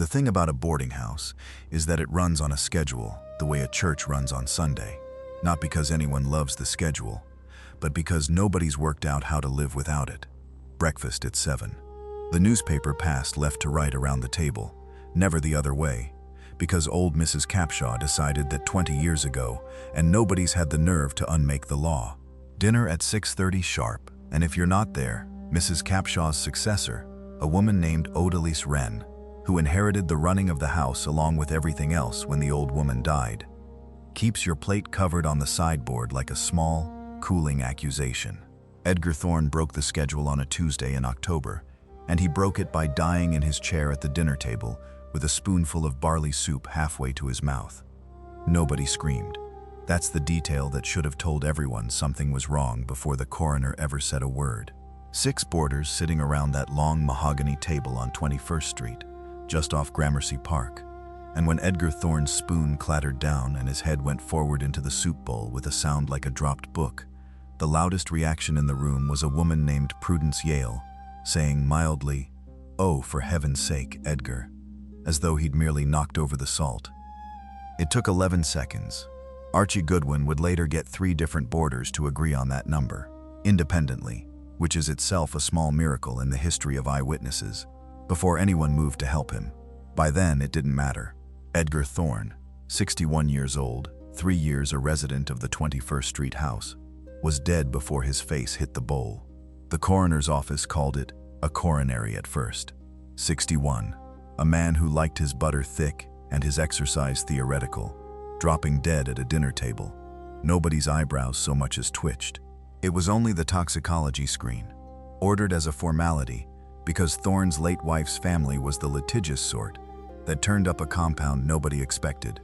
The thing about a boarding house is that it runs on a schedule, the way a church runs on Sunday. Not because anyone loves the schedule, but because nobody's worked out how to live without it. Breakfast at 7. The newspaper passed left to right around the table, never the other way, because old Mrs. Capshaw decided that 20 years ago, and nobody's had the nerve to unmake the law. Dinner at 6:30 sharp, and if you're not there, Mrs. Capshaw's successor, a woman named Odalise Wren, who inherited the running of the house along with everything else when the old woman died, keeps your plate covered on the sideboard like a small, cooling accusation. Edgar Thorne broke the schedule on a Tuesday in October, and he broke it by dying in his chair at the dinner table with a spoonful of barley soup halfway to his mouth. Nobody screamed. That's the detail that should have told everyone something was wrong before the coroner ever said a word. 6 boarders sitting around that long mahogany table on 21st Street, just off Gramercy Park, and when Edgar Thorne's spoon clattered down and his head went forward into the soup bowl with a sound like a dropped book, the loudest reaction in the room was a woman named Prudence Yale, saying mildly, "Oh, for heaven's sake, Edgar," as though he'd merely knocked over the salt. It took 11 seconds. Archie Goodwin would later get 3 different boarders to agree on that number, independently, which is itself a small miracle in the history of eyewitnesses, before anyone moved to help him. By then, it didn't matter. Edgar Thorne, 61 years old, 3 years a resident of the 21st Street house, was dead before his face hit the bowl. The coroner's office called it a coronary at first. 61, a man who liked his butter thick and his exercise theoretical, dropping dead at a dinner table. Nobody's eyebrows so much as twitched. It was only the toxicology screen, ordered as a formality because Thorne's late wife's family was the litigious sort that turned up a compound nobody expected,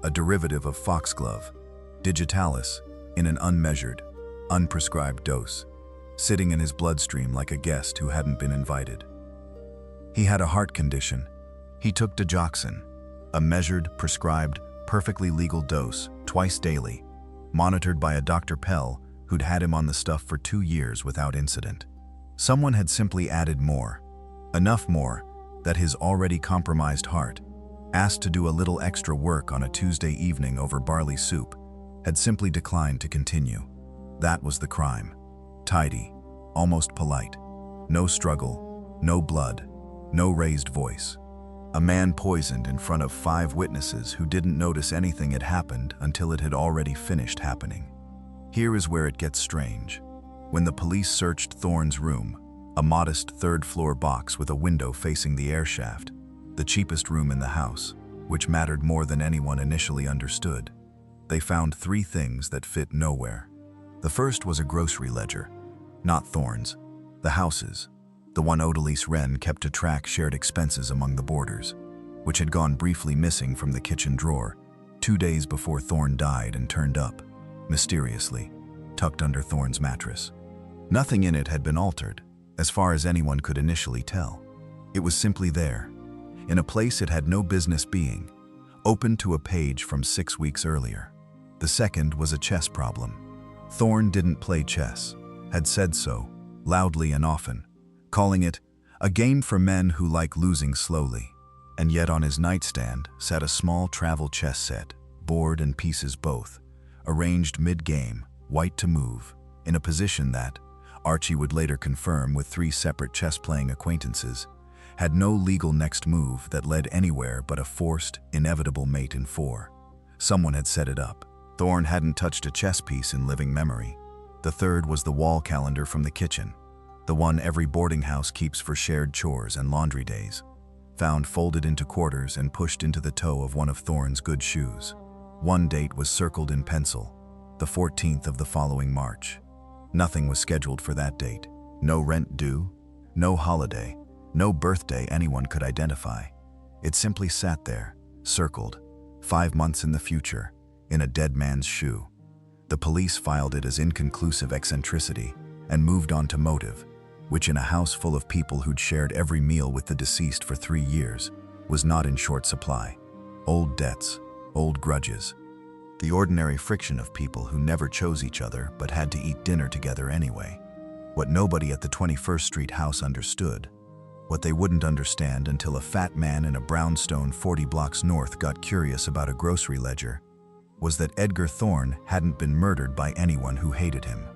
a derivative of foxglove, digitalis, in an unmeasured, unprescribed dose, sitting in his bloodstream like a guest who hadn't been invited. He had a heart condition. He took digoxin, a measured, prescribed, perfectly legal dose, twice daily, monitored by a Dr. Pell who'd had him on the stuff for 2 years without incident. Someone had simply added more, enough more that his already compromised heart, asked to do a little extra work on a Tuesday evening over barley soup, had simply declined to continue. That was the crime. Tidy, almost polite. No struggle, no blood, no raised voice. A man poisoned in front of 5 witnesses who didn't notice anything had happened until it had already finished happening. Here is where it gets strange. When the police searched Thorne's room, a modest 3rd-floor box with a window facing the air shaft, the cheapest room in the house, which mattered more than anyone initially understood, they found 3 things that fit nowhere. The first was a grocery ledger, not Thorne's, the house's, the one Odalise Wren kept to track shared expenses among the boarders, which had gone briefly missing from the kitchen drawer 2 days before Thorne died and turned up, mysteriously, tucked under Thorne's mattress. Nothing in it had been altered, as far as anyone could initially tell. It was simply there, in a place it had no business being, open to a page from 6 weeks earlier. The second was a chess problem. Thorne didn't play chess, had said so, loudly and often, calling it a game for men who like losing slowly. And yet on his nightstand sat a small travel chess set, board and pieces both, arranged mid-game, white to move, in a position that, Archie would later confirm with 3 separate chess-playing acquaintances, had no legal next move that led anywhere but a forced, inevitable mate in 4. Someone had set it up. Thorne hadn't touched a chess piece in living memory. The third was the wall calendar from the kitchen, the one every boarding house keeps for shared chores and laundry days, found folded into quarters and pushed into the toe of one of Thorne's good shoes. One date was circled in pencil, the 14th of the following March. Nothing was scheduled for that date. No rent due, no holiday, no birthday anyone could identify. It simply sat there, circled, 5 months in the future, in a dead man's shoe. The police filed it as inconclusive eccentricity and moved on to motive, which in a house full of people who'd shared every meal with the deceased for 3 years, was not in short supply. Old debts, old grudges, the ordinary friction of people who never chose each other but had to eat dinner together anyway. What nobody at the 21st Street house understood What they wouldn't understand until a fat man in a brownstone 40 blocks north got curious about a grocery ledger was that Edgar Thorne hadn't been murdered by anyone who hated him.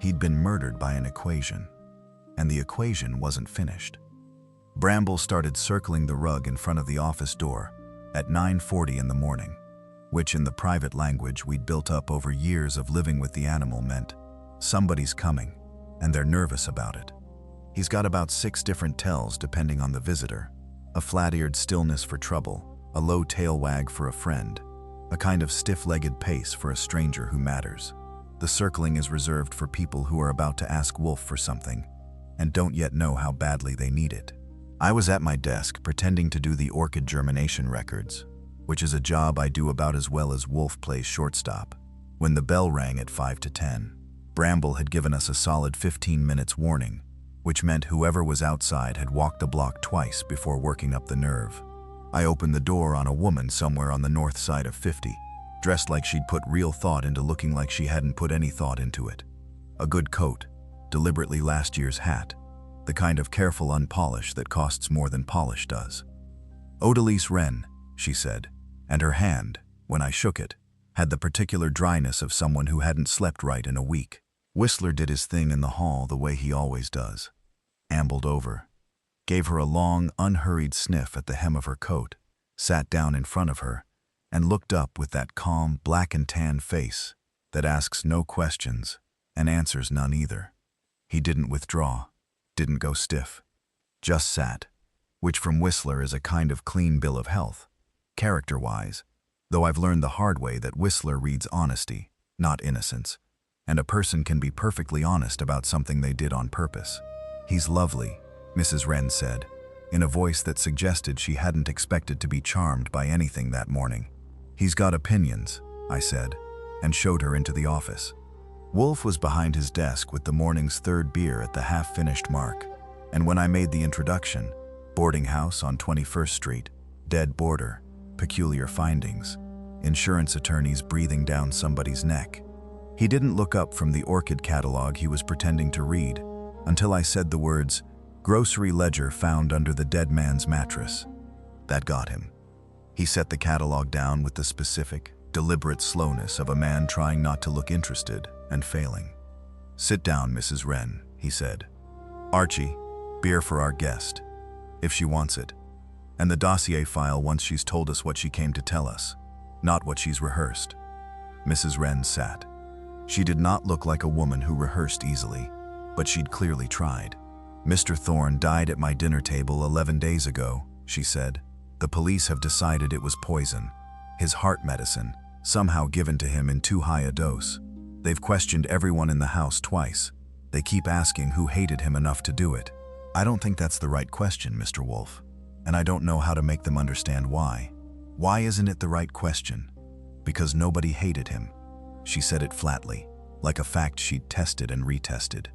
He'd been murdered by an equation. And the equation wasn't finished. Bramble started circling the rug in front of the office door at 9:40 in the morning, which in the private language we'd built up over years of living with the animal meant somebody's coming, and they're nervous about it. He's got about 6 different tells depending on the visitor: a flat-eared stillness for trouble, a low tail wag for a friend, a kind of stiff-legged pace for a stranger who matters. The circling is reserved for people who are about to ask Wolfe for something and don't yet know how badly they need it. I was at my desk pretending to do the orchid germination records, which is a job I do about as well as Wolfe plays shortstop, when the bell rang at 5 to 10. Bramble had given us a solid 15 minutes warning, which meant whoever was outside had walked the block twice before working up the nerve. I opened the door on a woman somewhere on the north side of 50, dressed like she'd put real thought into looking like she hadn't put any thought into it. A good coat, deliberately last year's hat, the kind of careful unpolish that costs more than polish does. "Odalise Wren," she said, and her hand, when I shook it, had the particular dryness of someone who hadn't slept right in a week. Whistler did his thing in the hall the way he always does. Ambled over, gave her a long, unhurried sniff at the hem of her coat, sat down in front of her, and looked up with that calm, black and tan face that asks no questions and answers none either. He didn't withdraw, didn't go stiff, just sat, which from Whistler is a kind of clean bill of health, character-wise, though I've learned the hard way that Whistler reads honesty, not innocence, and a person can be perfectly honest about something they did on purpose. "He's lovely," Mrs. Wren said, in a voice that suggested she hadn't expected to be charmed by anything that morning. "He's got opinions," I said, and showed her into the office. Wolfe was behind his desk with the morning's 3rd beer at the half-finished mark, and when I made the introduction, boarding house on 21st Street, dead boarder, peculiar findings, insurance attorneys breathing down somebody's neck, he didn't look up from the orchid catalog he was pretending to read until I said the words, "Grocery ledger found under the dead man's mattress." That got him. He set the catalog down with the specific, deliberate slowness of a man trying not to look interested and failing. "Sit down, Mrs. Wren," he said. "Archie, beer for our guest, if she wants it. And the dossier file once she's told us what she came to tell us, not what she's rehearsed." Mrs. Wren sat. She did not look like a woman who rehearsed easily, but she'd clearly tried. "Mr. Thorne died at my dinner table 11 days ago," she said. "The police have decided it was poison. His heart medicine, somehow given to him in too high a dose. They've questioned everyone in the house twice. They keep asking who hated him enough to do it. I don't think that's the right question, Mr. Wolfe, and I don't know how to make them understand why. Why isn't it the right question? Because nobody hated him." She said it flatly, like a fact she'd tested and retested.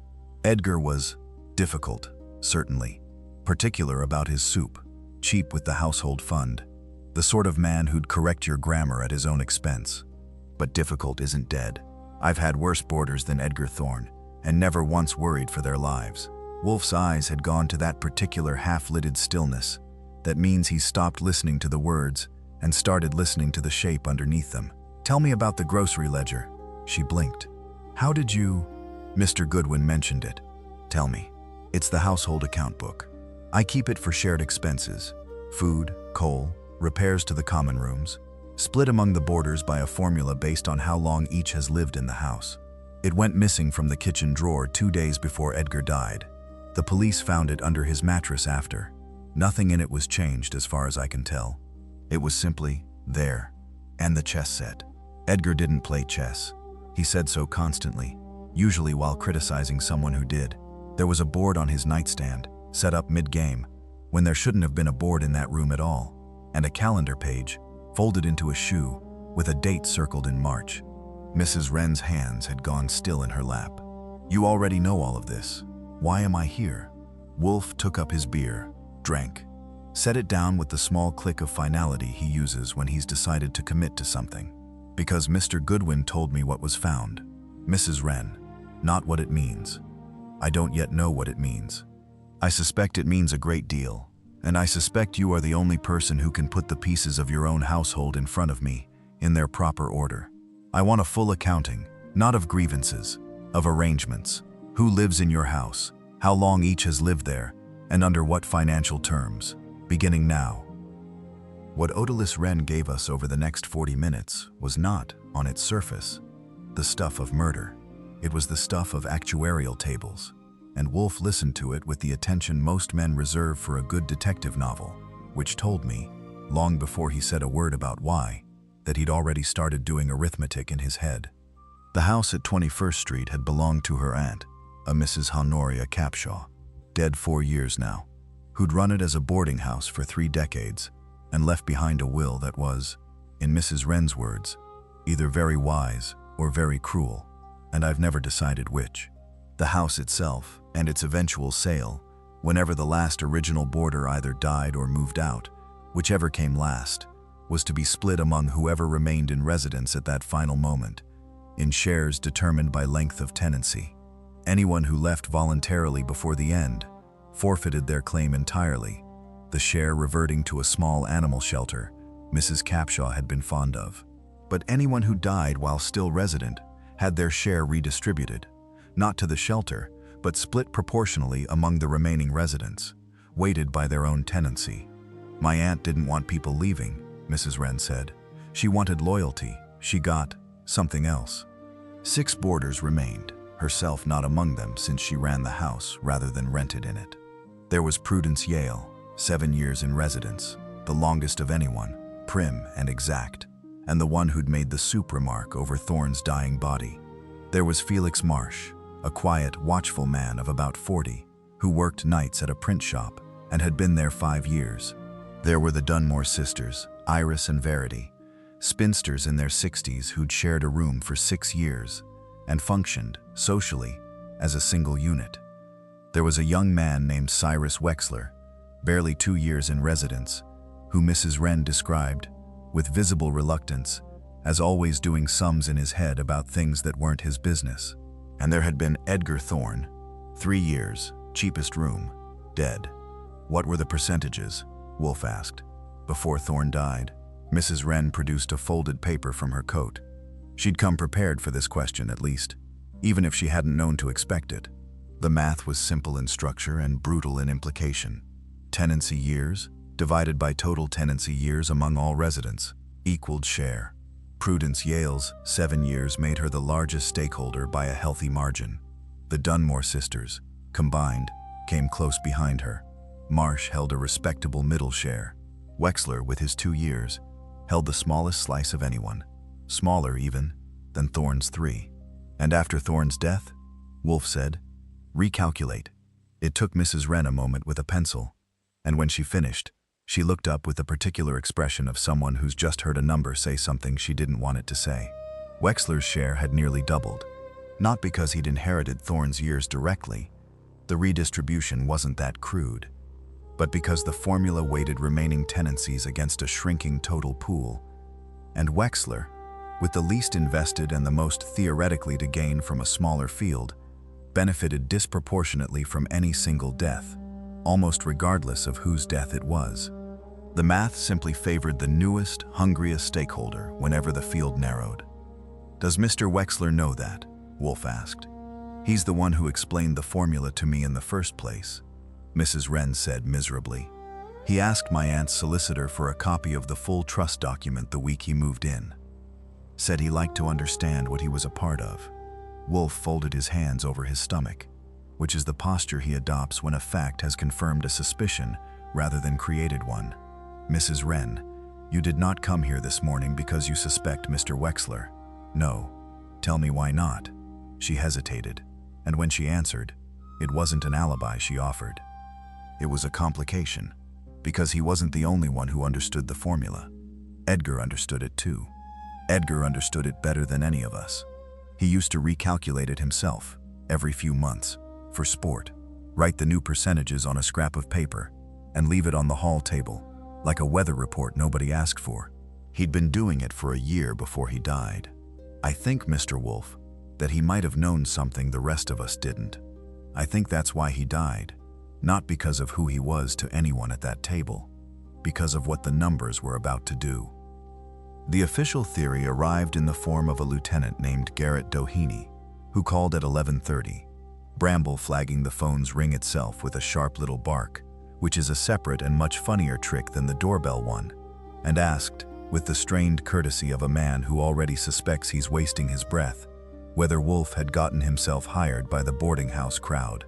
Edgar was difficult, certainly, particular about his soup, cheap with the household fund, the sort of man who'd correct your grammar at his own expense. But difficult isn't dead. I've had worse boarders than Edgar Thorne, and never once worried for their lives. Wolfe's eyes had gone to that particular half-lidded stillness. That means he stopped listening to the words and started listening to the shape underneath them. "Tell me about the grocery ledger." She blinked. "How did you—" "Mr. Goodwin mentioned it. Tell me." "It's the household account book. I keep it for shared expenses, food, coal, repairs to the common rooms, split among the boarders by a formula based on how long each has lived in the house. It went missing from the kitchen drawer 2 days before Edgar died. The police found it under his mattress after. Nothing in it was changed as far as I can tell. It was simply there. And the chess set. Edgar didn't play chess. He said so constantly, usually while criticizing someone who did. There was a board on his nightstand, set up mid-game, when there shouldn't have been a board in that room at all, and a calendar page, folded into a shoe, with a date circled in March. Mrs. Wren's hands had gone still in her lap. "You already know all of this. Why am I here?" Wolfe took up his beer, drank, set it down with the small click of finality he uses when he's decided to commit to something. "Because Mr. Goodwin told me what was found. Mrs. Wren, not what it means. I don't yet know what it means. I suspect it means a great deal, and I suspect you are the only person who can put the pieces of your own household in front of me, in their proper order. I want a full accounting, not of grievances, of arrangements. Who lives in your house, how long each has lived there, and under what financial terms, beginning now. What Odalys Wren gave us over the next 40 minutes was not, on its surface, the stuff of murder. It was the stuff of actuarial tables, and Wolfe listened to it with the attention most men reserve for a good detective novel, which told me, long before he said a word about why, that he'd already started doing arithmetic in his head. The house at 21st Street had belonged to her aunt, a Mrs. Honoria Capshaw, dead 4 years now, who'd run it as a boarding house for 3 decades and left behind a will that was, in Mrs. Wren's words, either very wise or very cruel, and I've never decided which. The house itself and its eventual sale, whenever the last original boarder either died or moved out, whichever came last, was to be split among whoever remained in residence at that final moment, in shares determined by length of tenancy. Anyone who left voluntarily before the end forfeited their claim entirely, the share reverting to a small animal shelter Mrs. Capshaw had been fond of. But anyone who died while still resident had their share redistributed, not to the shelter, but split proportionally among the remaining residents, weighted by their own tenancy. My aunt didn't want people leaving, Mrs. Wren said. She wanted loyalty. She got something else. 6 boarders remained, herself not among them since she ran the house rather than rented in it. There was Prudence Yale, 7 years in residence, the longest of anyone, prim and exact, and the one who'd made the soup remark over Thorne's dying body. There was Felix Marsh, a quiet, watchful man of about 40, who worked nights at a print shop and had been there 5 years. There were the Dunmore sisters, Iris and Verity, spinsters in their 60s who'd shared a room for 6 years and functioned, socially, as a single unit. There was a young man named Cyrus Wexler, barely 2 years in residence, who Mrs. Wren described, with visible reluctance, as always doing sums in his head about things that weren't his business. And there had been Edgar Thorne, 3 years, cheapest room, dead. What were the percentages? Wolfe asked. Before Thorne died, Mrs. Wren produced a folded paper from her coat. She'd come prepared for this question at least, even if she hadn't known to expect it. The math was simple in structure and brutal in implication. Tenancy years, divided by total tenancy years among all residents, equaled share. Prudence Yale's 7 years made her the largest stakeholder by a healthy margin. The Dunmore sisters, combined, came close behind her. Marsh held a respectable middle share. Wexler, with his 2 years, held the smallest slice of anyone, smaller even than Thorne's 3. And after Thorne's death, Wolfe said, "Recalculate." It took Mrs. Wren a moment with a pencil, and when she finished, she looked up with the particular expression of someone who's just heard a number say something she didn't want it to say. Wexler's share had nearly doubled, not because he'd inherited Thorne's years directly. The redistribution wasn't that crude, but because the formula weighted remaining tenancies against a shrinking total pool. And Wexler, with the least invested and the most theoretically to gain from a smaller field, benefited disproportionately from any single death, almost regardless of whose death it was. The math simply favored the newest, hungriest stakeholder whenever the field narrowed. "Does Mr. Wexler know that?" Wolfe asked. "He's the one who explained the formula to me in the first place," Mrs. Wren said miserably. "He asked my aunt's solicitor for a copy of the full trust document the week he moved in. Said he liked to understand what he was a part of." Wolfe folded his hands over his stomach, which is the posture he adopts when a fact has confirmed a suspicion rather than created one. "Mrs. Wren, you did not come here this morning because you suspect Mr. Wexler. No. Tell me why not." She hesitated, and when she answered, it wasn't an alibi she offered. It was a complication, because he wasn't the only one who understood the formula. Edgar understood it too. Edgar understood it better than any of us. He used to recalculate it himself, every few months, for sport, write the new percentages on a scrap of paper, and leave it on the hall table, like a weather report nobody asked for. He'd been doing it for a year before he died. I think, Mr. Wolfe, that he might have known something the rest of us didn't. I think that's why he died. not because of who he was to anyone at that table, because of what the numbers were about to do. The official theory arrived in the form of a lieutenant named Garrett Doheny, who called at 11:30, Bramble flagging the phone's ring itself with a sharp little bark, which is a separate and much funnier trick than the doorbell one, and asked, with the strained courtesy of a man who already suspects he's wasting his breath, whether Wolfe had gotten himself hired by the boarding house crowd.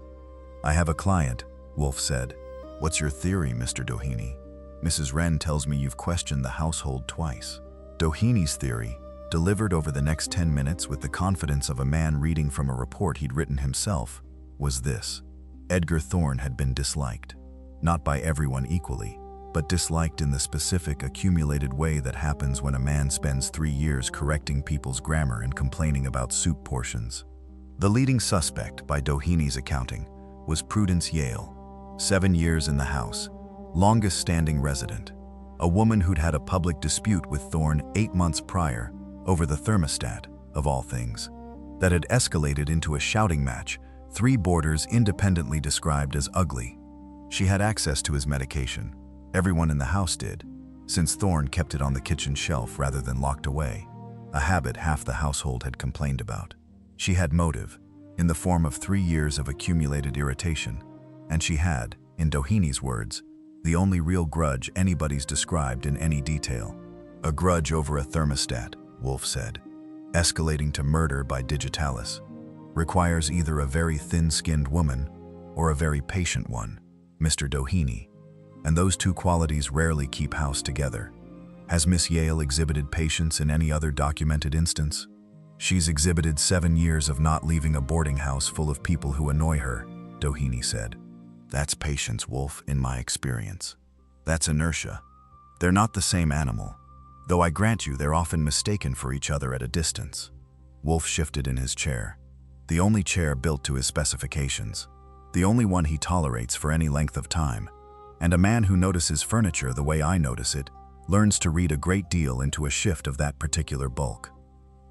"I have a client," Wolfe said. "What's your theory, Mr. Doheny? Mrs. Wren tells me you've questioned the household twice." Doheny's theory, delivered over the next 10 minutes with the confidence of a man reading from a report he'd written himself, was this: Edgar Thorne had been disliked. Not by everyone equally, but disliked in the specific accumulated way that happens when a man spends 3 years correcting people's grammar and complaining about soup portions. The leading suspect, by Doheny's accounting, was Prudence Yale, 7 years in the house, longest-standing resident, a woman who'd had a public dispute with Thorne 8 months prior over the thermostat, of all things, that had escalated into a shouting match 3 boarders independently described as ugly. She had access to his medication. Everyone in the house did, since Thorne kept it on the kitchen shelf rather than locked away, a habit half the household had complained about. She had motive, in the form of 3 years of accumulated irritation, and she had, in Doheny's words, the only real grudge anybody's described in any detail. A grudge over a thermostat, Wolfe said, escalating to murder by digitalis, requires either a very thin-skinned woman or a very patient one, Mr. Doheny, and those two qualities rarely keep house together. Has Miss Yale exhibited patience in any other documented instance? She's exhibited 7 years of not leaving a boarding house full of people who annoy her, Doheny said. That's patience, Wolfe, in my experience. That's inertia. They're not the same animal, though I grant you they're often mistaken for each other at a distance. Wolfe shifted in his chair, the only chair built to his specifications, the only one he tolerates for any length of time, and a man who notices furniture the way I notice it learns to read a great deal into a shift of that particular bulk.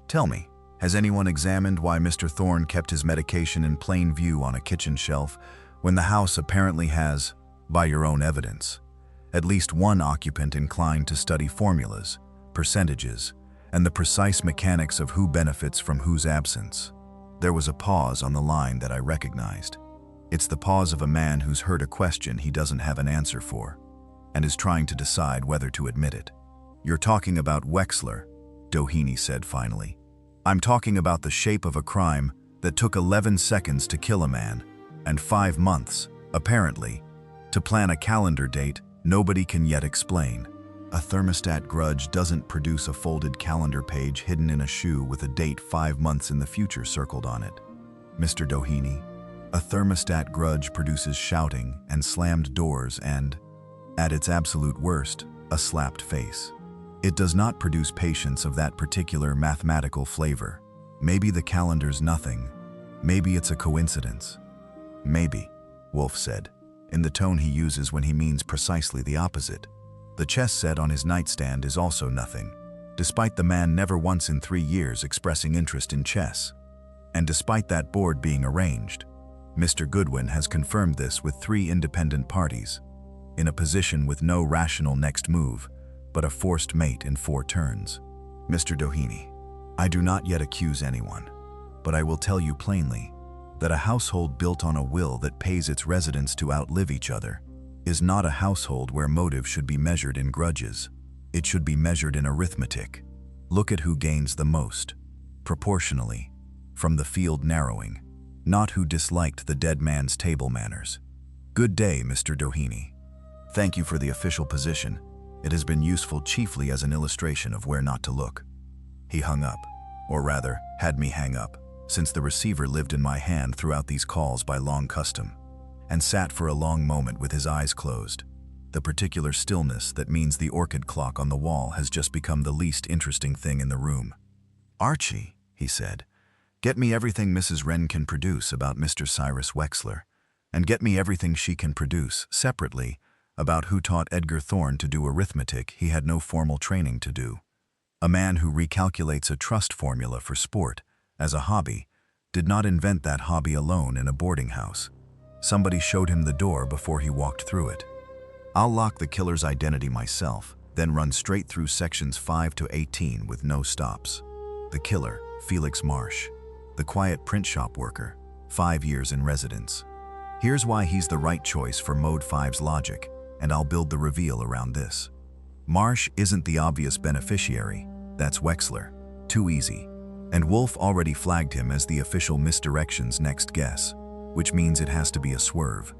Tell me, has anyone examined why Mr. Thorne kept his medication in plain view on a kitchen shelf when the house apparently has, by your own evidence, at least one occupant inclined to study formulas, percentages, and the precise mechanics of who benefits from whose absence? There was a pause on the line that I recognized. It's the pause of a man who's heard a question he doesn't have an answer for, and is trying to decide whether to admit it. You're talking about Wexler, Doheny said finally. I'm talking about the shape of a crime that took 11 seconds to kill a man, and 5 months, apparently, to plan a calendar date nobody can yet explain. A thermostat grudge doesn't produce a folded calendar page hidden in a shoe with a date 5 months in the future circled on it. Mr. Doheny, a thermostat grudge produces shouting and slammed doors and, at its absolute worst, a slapped face. It does not produce patience of that particular mathematical flavor. Maybe the calendar's nothing. Maybe it's a coincidence. Maybe, Wolfe said, in the tone he uses when he means precisely the opposite. The chess set on his nightstand is also nothing, despite the man never once in 3 years expressing interest in chess. And despite that board being arranged, Mr. Goodwin has confirmed this with 3 independent parties, in a position with no rational next move, but a forced mate in 4 turns. Mr. Doheny, I do not yet accuse anyone, but I will tell you plainly that a household built on a will that pays its residents to outlive each other is not a household where motive should be measured in grudges. It should be measured in arithmetic. Look at who gains the most, proportionally, from the field narrowing, not who disliked the dead man's table manners. Good day, Mr. Doheny. Thank you for the official position. It has been useful chiefly as an illustration of where not to look. He hung up, or rather, had me hang up, since the receiver lived in my hand throughout these calls by long custom, and sat for a long moment with his eyes closed, the particular stillness that means the orchid clock on the wall has just become the least interesting thing in the room. Archie, he said, get me everything Mrs. Wren can produce about Mr. Cyrus Wexler, and get me everything she can produce, separately, about who taught Edgar Thorne to do arithmetic he had no formal training to do. A man who recalculates a trust formula for sport, as a hobby, did not invent that hobby alone in a boarding house. Somebody showed him the door before he walked through it. I'll lock the killer's identity myself, then run straight through sections 5 to 18 with no stops. The killer, Felix Marsh. The quiet print shop worker, 5 years in residence. Here's why he's the right choice for Mode 5's logic, and I'll build the reveal around this. Marsh isn't the obvious beneficiary, that's Wexler. Too easy. And Wolfe already flagged him as the official misdirection's next guess, which means it has to be a swerve.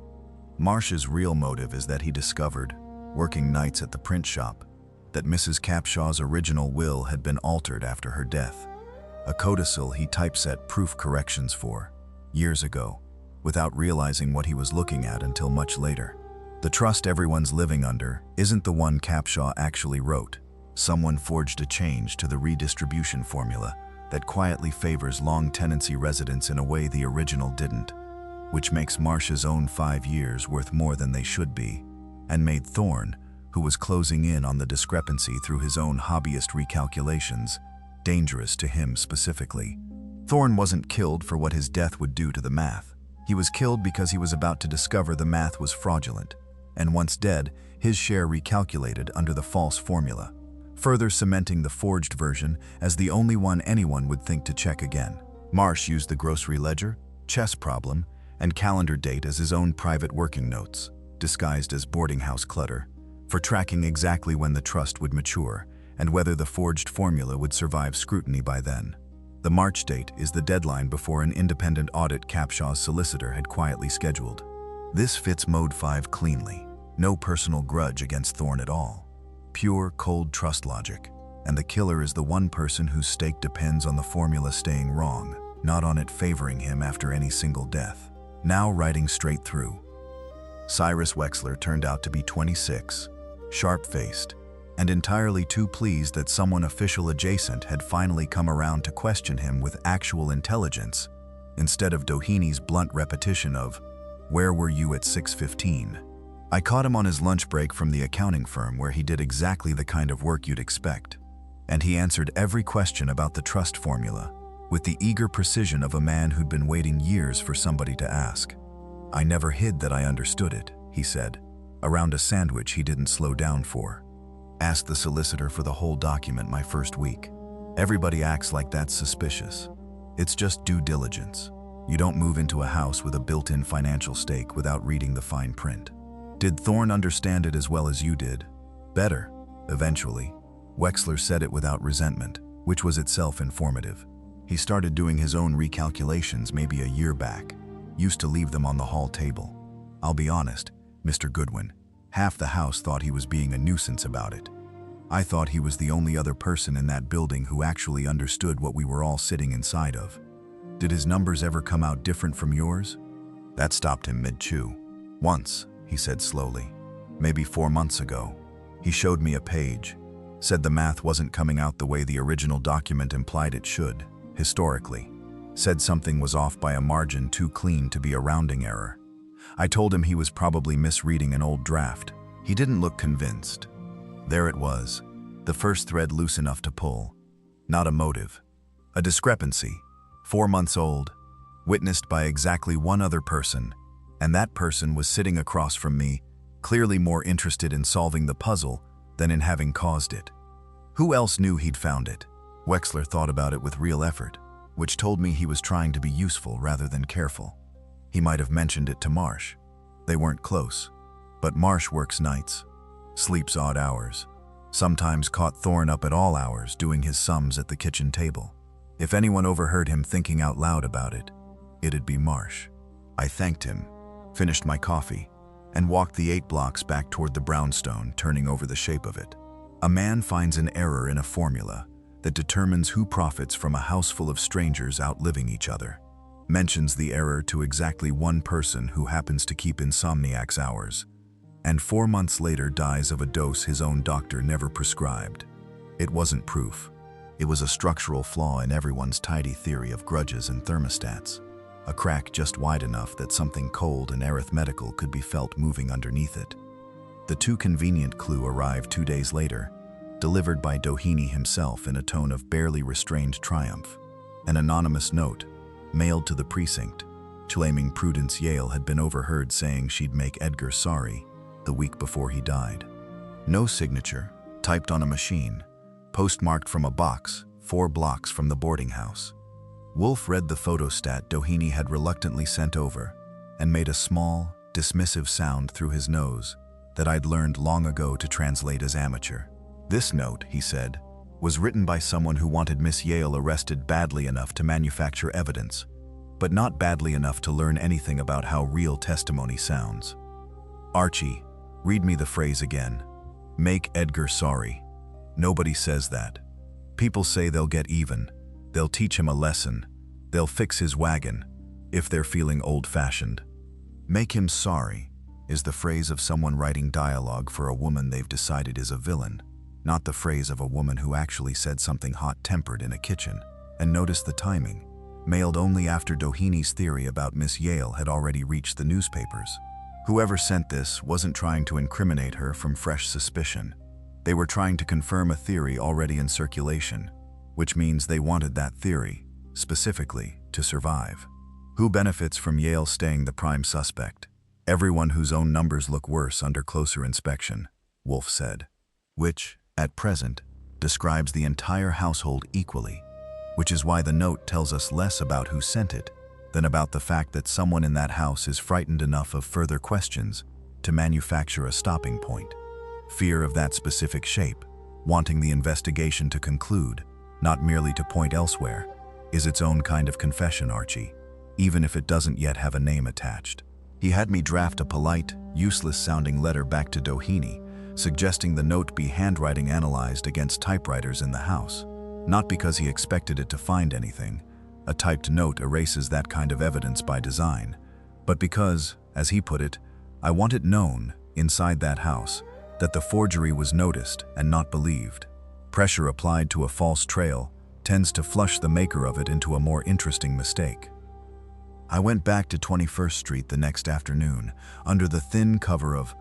Marsh's real motive is that he discovered, working nights at the print shop, that Mrs. Capshaw's original will had been altered after her death. A codicil he typeset proof corrections for, years ago, without realizing what he was looking at until much later. The trust everyone's living under isn't the one Capshaw actually wrote. Someone forged a change to the redistribution formula that quietly favors long tenancy residents in a way the original didn't, which makes Marsh's own 5 years worth more than they should be, and made Thorne, who was closing in on the discrepancy through his own hobbyist recalculations, dangerous to him specifically. Thorne wasn't killed for what his death would do to the math. He was killed because he was about to discover the math was fraudulent, and once dead, his share recalculated under the false formula, further cementing the forged version as the only one anyone would think to check again. Marsh used the grocery ledger, chess problem, and calendar date as his own private working notes, disguised as boarding house clutter, for tracking exactly when the trust would mature and whether the forged formula would survive scrutiny by then. The March date is the deadline before an independent audit Capshaw's solicitor had quietly scheduled. This fits Mode 5 cleanly. No personal grudge against Thorne at all. Pure, cold trust logic. And the killer is the one person whose stake depends on the formula staying wrong, not on it favoring him after any single death. Now riding straight through. Cyrus Wexler turned out to be 26, sharp-faced, and entirely too pleased that someone official adjacent had finally come around to question him with actual intelligence, instead of Doheny blunt repetition of, "Where were you at 6:15? I caught him on his lunch break from the accounting firm where he did exactly the kind of work you'd expect, and he answered every question about the trust formula, with the eager precision of a man who'd been waiting years for somebody to ask. I never hid that I understood it, he said, around a sandwich he didn't slow down for. Asked the solicitor for the whole document my first week. Everybody acts like that's suspicious. It's just due diligence. You don't move into a house with a built-in financial stake without reading the fine print. Did Thorne understand it as well as you did? Better, eventually. Wexler said it without resentment, which was itself informative. He started doing his own recalculations maybe a year back. Used to leave them on the hall table. I'll be honest, Mr. Goodwin, half the house thought he was being a nuisance about it. I thought he was the only other person in that building who actually understood what we were all sitting inside of. Did his numbers ever come out different from yours? That stopped him mid-chew. Once, he said slowly. Maybe 4 months ago. He showed me a page. Said the math wasn't coming out the way the original document implied it should, historically. Said something was off by a margin too clean to be a rounding error. I told him he was probably misreading an old draft. He didn't look convinced. There it was, the first thread loose enough to pull. Not a motive. A discrepancy, 4 months old, witnessed by exactly one other person, and that person was sitting across from me, clearly more interested in solving the puzzle than in having caused it. Who else knew he'd found it? Wexler thought about it with real effort, which told me he was trying to be useful rather than careful. He might have mentioned it to Marsh. They weren't close, but Marsh works nights, sleeps odd hours, sometimes caught Thorne up at all hours doing his sums at the kitchen table. If anyone overheard him thinking out loud about it, it'd be Marsh. I thanked him, finished my coffee, and walked the 8 blocks back toward the brownstone, turning over the shape of it. A man finds an error in a formula that determines who profits from a house full of strangers outliving each other. Mentions the error to exactly one person who happens to keep insomniac's hours, and 4 months later dies of a dose his own doctor never prescribed. It wasn't proof. It was a structural flaw in everyone's tidy theory of grudges and thermostats. A crack just wide enough that something cold and arithmetical could be felt moving underneath it. The too convenient clue arrived 2 days later, delivered by Doheny himself in a tone of barely restrained triumph. An anonymous note, mailed to the precinct, claiming Prudence Yale had been overheard saying she'd make Edgar sorry the week before he died. No signature, typed on a machine, postmarked from a box 4 blocks from the boarding house. Wolfe read the photostat Doheny had reluctantly sent over and made a small, dismissive sound through his nose that I'd learned long ago to translate as amateur. This note, he said, was written by someone who wanted Miss Yale arrested badly enough to manufacture evidence, but not badly enough to learn anything about how real testimony sounds. Archie, read me the phrase again. Make Edgar sorry. Nobody says that. People say they'll get even, they'll teach him a lesson, they'll fix his wagon, if they're feeling old-fashioned. Make him sorry is the phrase of someone writing dialogue for a woman they've decided is a villain, not the phrase of a woman who actually said something hot-tempered in a kitchen. And notice the timing, mailed only after Doheny's theory about Miss Yale had already reached the newspapers. Whoever sent this wasn't trying to incriminate her from fresh suspicion. They were trying to confirm a theory already in circulation, which means they wanted that theory, specifically, to survive. Who benefits from Yale staying the prime suspect? Everyone whose own numbers look worse under closer inspection, Wolfe said, which, at present, describes the entire household equally, which is why the note tells us less about who sent it than about the fact that someone in that house is frightened enough of further questions to manufacture a stopping point. Fear of that specific shape, wanting the investigation to conclude, not merely to point elsewhere, is its own kind of confession, Archie, even if it doesn't yet have a name attached. He had me draft a polite, useless-sounding letter back to Doheny, suggesting the note be handwriting analyzed against typewriters in the house. Not because he expected it to find anything, a typed note erases that kind of evidence by design, but because, as he put it, I want it known, inside that house, that the forgery was noticed and not believed. Pressure applied to a false trail tends to flush the maker of it into a more interesting mistake. I went back to 21st Street the next afternoon, under the thin cover of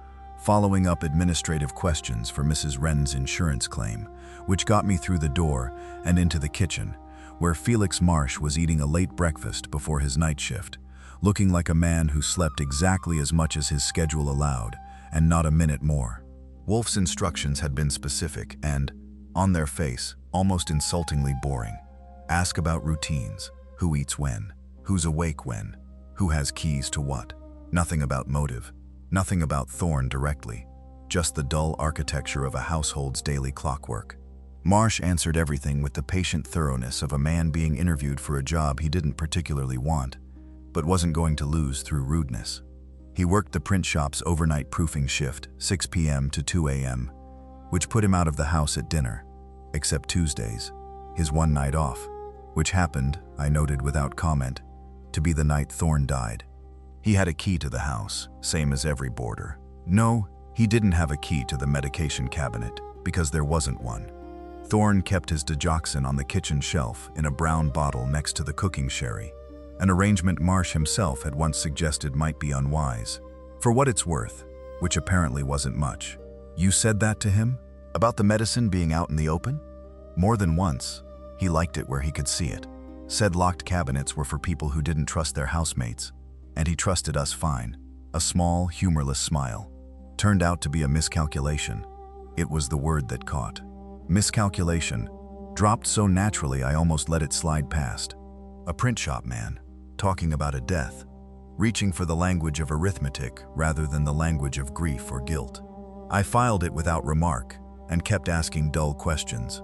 following up administrative questions for Mrs. Wren's insurance claim, which got me through the door and into the kitchen, where Felix Marsh was eating a late breakfast before his night shift, looking like a man who slept exactly as much as his schedule allowed, and not a minute more. Wolfe's instructions had been specific and, on their face, almost insultingly boring. Ask about routines, who eats when, who's awake when, who has keys to what. Nothing about motive, nothing about Thorne directly, just the dull architecture of a household's daily clockwork. Marsh answered everything with the patient thoroughness of a man being interviewed for a job he didn't particularly want, but wasn't going to lose through rudeness. He worked the print shop's overnight proofing shift, 6 p.m. to 2 a.m., which put him out of the house at dinner, except Tuesdays, his one night off, which happened, I noted without comment, to be the night Thorne died. He had a key to the house, same as every boarder. No, he didn't have a key to the medication cabinet, because there wasn't one. Thorne kept his digoxin on the kitchen shelf in a brown bottle next to the cooking sherry, an arrangement Marsh himself had once suggested might be unwise. For what it's worth, which apparently wasn't much. You said that to him? About the medicine being out in the open? More than once. He liked it where he could see it. Said locked cabinets were for people who didn't trust their housemates, and he trusted us fine. A small, humorless smile. Turned out to be a miscalculation. It was the word that caught. Miscalculation. Dropped so naturally I almost let it slide past. A print shop man, talking about a death, reaching for the language of arithmetic rather than the language of grief or guilt. I filed it without remark and kept asking dull questions.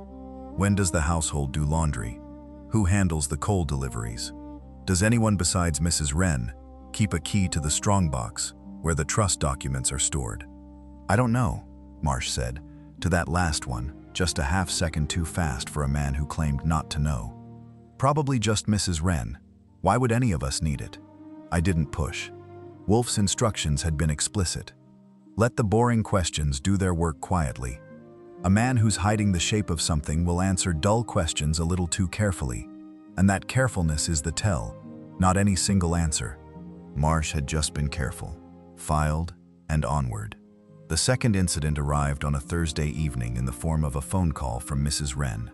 When does the household do laundry? Who handles the coal deliveries? Does anyone besides Mrs. Wren keep a key to the strongbox where the trust documents are stored? I don't know, Marsh said, to that last one, just a half second too fast for a man who claimed not to know. Probably just Mrs. Wren. Why would any of us need it? I didn't push. Wolfe's instructions had been explicit. Let the boring questions do their work quietly. A man who's hiding the shape of something will answer dull questions a little too carefully, and that carefulness is the tell, not any single answer. Marsh had just been careful, filed, and onward. The second incident arrived on a Thursday evening in the form of a phone call from Mrs. Wren,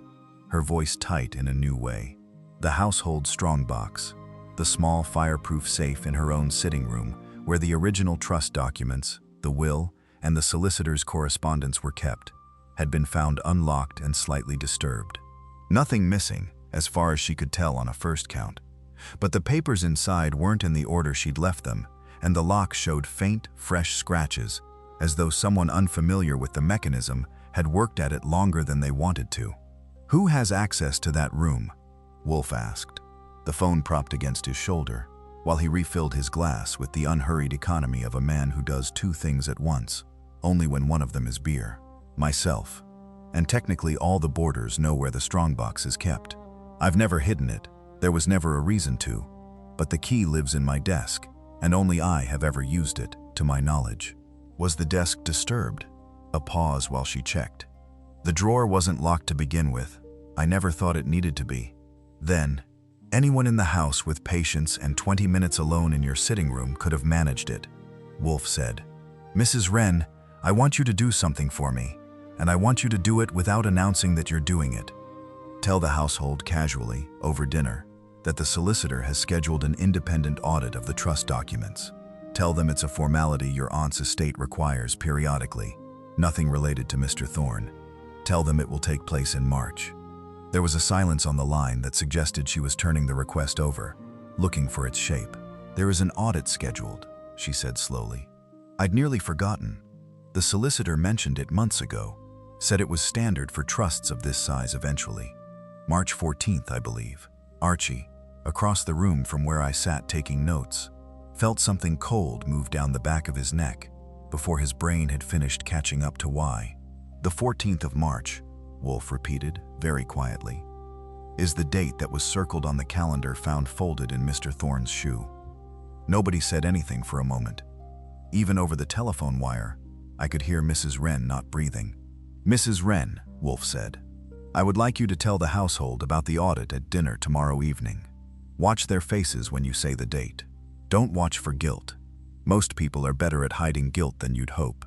her voice tight in a new way. The household strongbox. the small fireproof safe in her own sitting room, where the original trust documents, the will, and the solicitor's correspondence were kept, had been found unlocked and slightly disturbed. Nothing missing, as far as she could tell on a first count. But the papers inside weren't in the order she'd left them, and the lock showed faint, fresh scratches, as though someone unfamiliar with the mechanism had worked at it longer than they wanted to. "Who has access to that room?" Wolfe asked, the phone propped against his shoulder, while he refilled his glass with the unhurried economy of a man who does two things at once, only when one of them is beer. "Myself. And technically all the boarders know where the strongbox is kept. I've never hidden it, there was never a reason to, but the key lives in my desk, and only I have ever used it, to my knowledge." Was the desk disturbed? A pause while she checked. "The drawer wasn't locked to begin with. I never thought it needed to be. Then, anyone in the house with patience and 20 minutes alone in your sitting room could have managed it," Wolfe said. "Mrs. Wren, I want you to do something for me, and I want you to do it without announcing that you're doing it. Tell the household casually, over dinner, that the solicitor has scheduled an independent audit of the trust documents. Tell them it's a formality your aunt's estate requires periodically, nothing related to Mr. Thorne. Tell them it will take place in March." There was a silence on the line that suggested she was turning the request over, looking for its shape. "There is an audit scheduled," she said slowly. "I'd nearly forgotten. The solicitor mentioned it months ago, said it was standard for trusts of this size eventually. March 14th, I believe." Archie, across the room from where I sat taking notes, felt something cold move down the back of his neck before his brain had finished catching up to why. "The 14th of March, Wolfe repeated, very quietly, "is the date that was circled on the calendar found folded in Mr. Thorne's shoe." Nobody said anything for a moment. Even over the telephone wire, I could hear Mrs. Wren not breathing. "Mrs. Wren," Wolfe said, "I would like you to tell the household about the audit at dinner tomorrow evening. Watch their faces when you say the date. Don't watch for guilt. Most people are better at hiding guilt than you'd hope.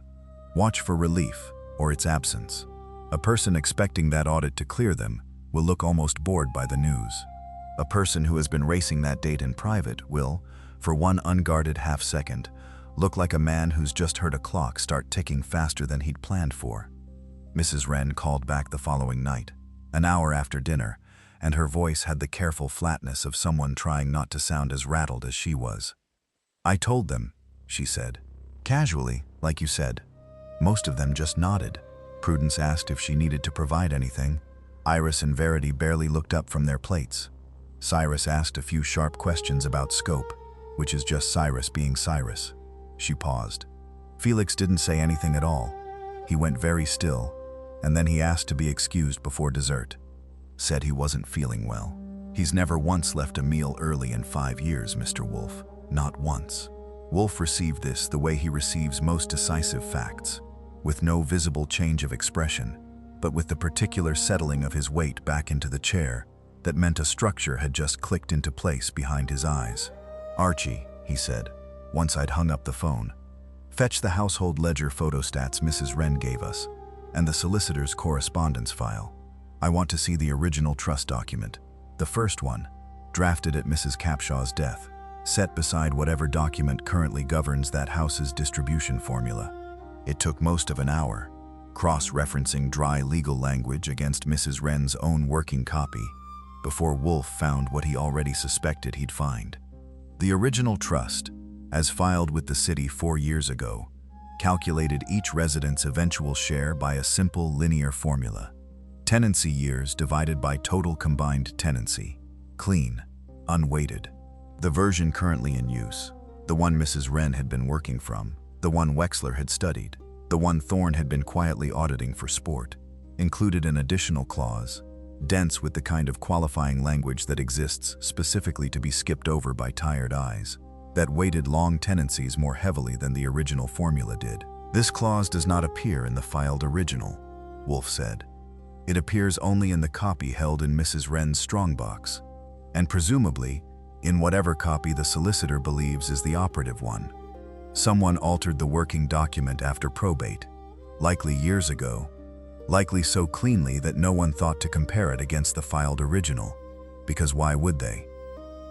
Watch for relief, or its absence. A person expecting that audit to clear them will look almost bored by the news. A person who has been racing that date in private will, for one unguarded half-second, look like a man who's just heard a clock start ticking faster than he'd planned for." Mrs. Wren called back the following night, an hour after dinner, and her voice had the careful flatness of someone trying not to sound as rattled as she was. "I told them," she said, "casually, like you said. Most of them just nodded." Prudence asked if she needed to provide anything. Iris and Verity barely looked up from their plates. Cyrus asked a few sharp questions about scope, which is just Cyrus being Cyrus. She paused. Felix didn't say anything at all. He went very still, and then he asked to be excused before dessert. Said he wasn't feeling well. "He's never once left a meal early in 5 years, Mr. Wolfe. Not once." Wolfe received this the way he receives most decisive facts, with no visible change of expression, but with the particular settling of his weight back into the chair that meant a structure had just clicked into place behind his eyes. "Archie," he said, once I'd hung up the phone, "fetch the household ledger photostats Mrs. Wren gave us, and the solicitor's correspondence file. I want to see the original trust document, the first one, drafted at Mrs. Capshaw's death, set beside whatever document currently governs that house's distribution formula." It took most of an hour, cross-referencing dry legal language against Mrs. Wren's own working copy, before Wolfe found what he already suspected he'd find. The original trust, as filed with the city 4 years ago, calculated each resident's eventual share by a simple linear formula. Tenancy years divided by total combined tenancy. Clean, unweighted. The version currently in use, the one Mrs. Wren had been working from, the one Wexler had studied, the one Thorne had been quietly auditing for sport, included an additional clause, dense with the kind of qualifying language that exists specifically to be skipped over by tired eyes, that weighted long tenancies more heavily than the original formula did. "This clause does not appear in the filed original," Wolfe said. "It appears only in the copy held in Mrs. Wren's strongbox, and presumably in whatever copy the solicitor believes is the operative one. Someone altered the working document after probate, likely years ago, likely so cleanly that no one thought to compare it against the filed original, because why would they?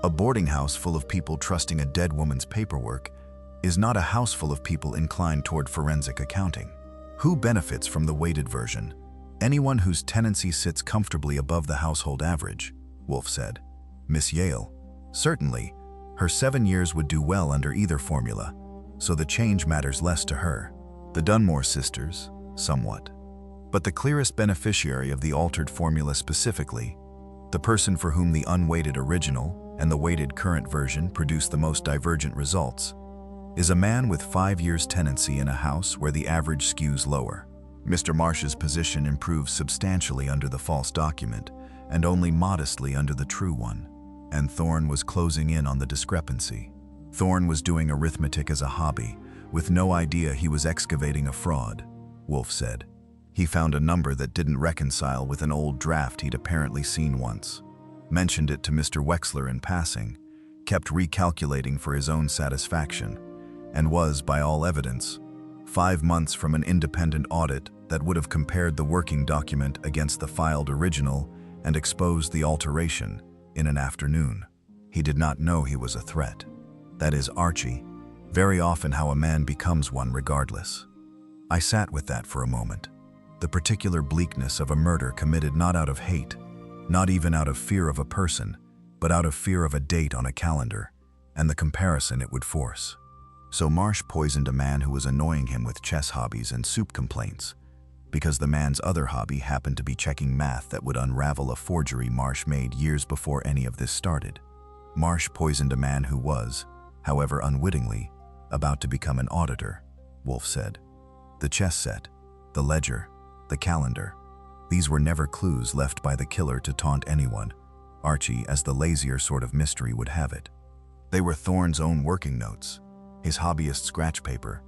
A boarding house full of people trusting a dead woman's paperwork is not a house full of people inclined toward forensic accounting. Who benefits from the weighted version? Anyone whose tenancy sits comfortably above the household average, Wolfe said. Miss Yale. Certainly, her 7 years would do well under either formula, so the change matters less to her. The Dunmore sisters, somewhat. But the clearest beneficiary of the altered formula specifically, the person for whom the unweighted original and the weighted current version produce the most divergent results, is a man with 5 years tenancy in a house where the average skews lower. Mr. Marsh's position improves substantially under the false document and only modestly under the true one. And Thorne was closing in on the discrepancy. Thorne was doing arithmetic as a hobby, with no idea he was excavating a fraud, Wolfe said. He found a number that didn't reconcile with an old draft he'd apparently seen once. Mentioned it to Mr. Wexler in passing, kept recalculating for his own satisfaction, and was, by all evidence, 5 months from an independent audit that would have compared the working document against the filed original and exposed the alteration in an afternoon. He did not know he was a threat. That is, Archie. Very often how a man becomes one regardless. I sat with that for a moment. The particular bleakness of a murder committed not out of hate, not even out of fear of a person, but out of fear of a date on a calendar, and the comparison it would force. So Marsh poisoned a man who was annoying him with chess hobbies and soup complaints, because the man's other hobby happened to be checking math that would unravel a forgery Marsh made years before any of this started. Marsh poisoned a man who was, however unwittingly, about to become an auditor, Wolfe said. The chess set, the ledger, the calendar, these were never clues left by the killer to taunt anyone, Archie, as the lazier sort of mystery would have it. They were Thorne's own working notes, his hobbyist scratch paper,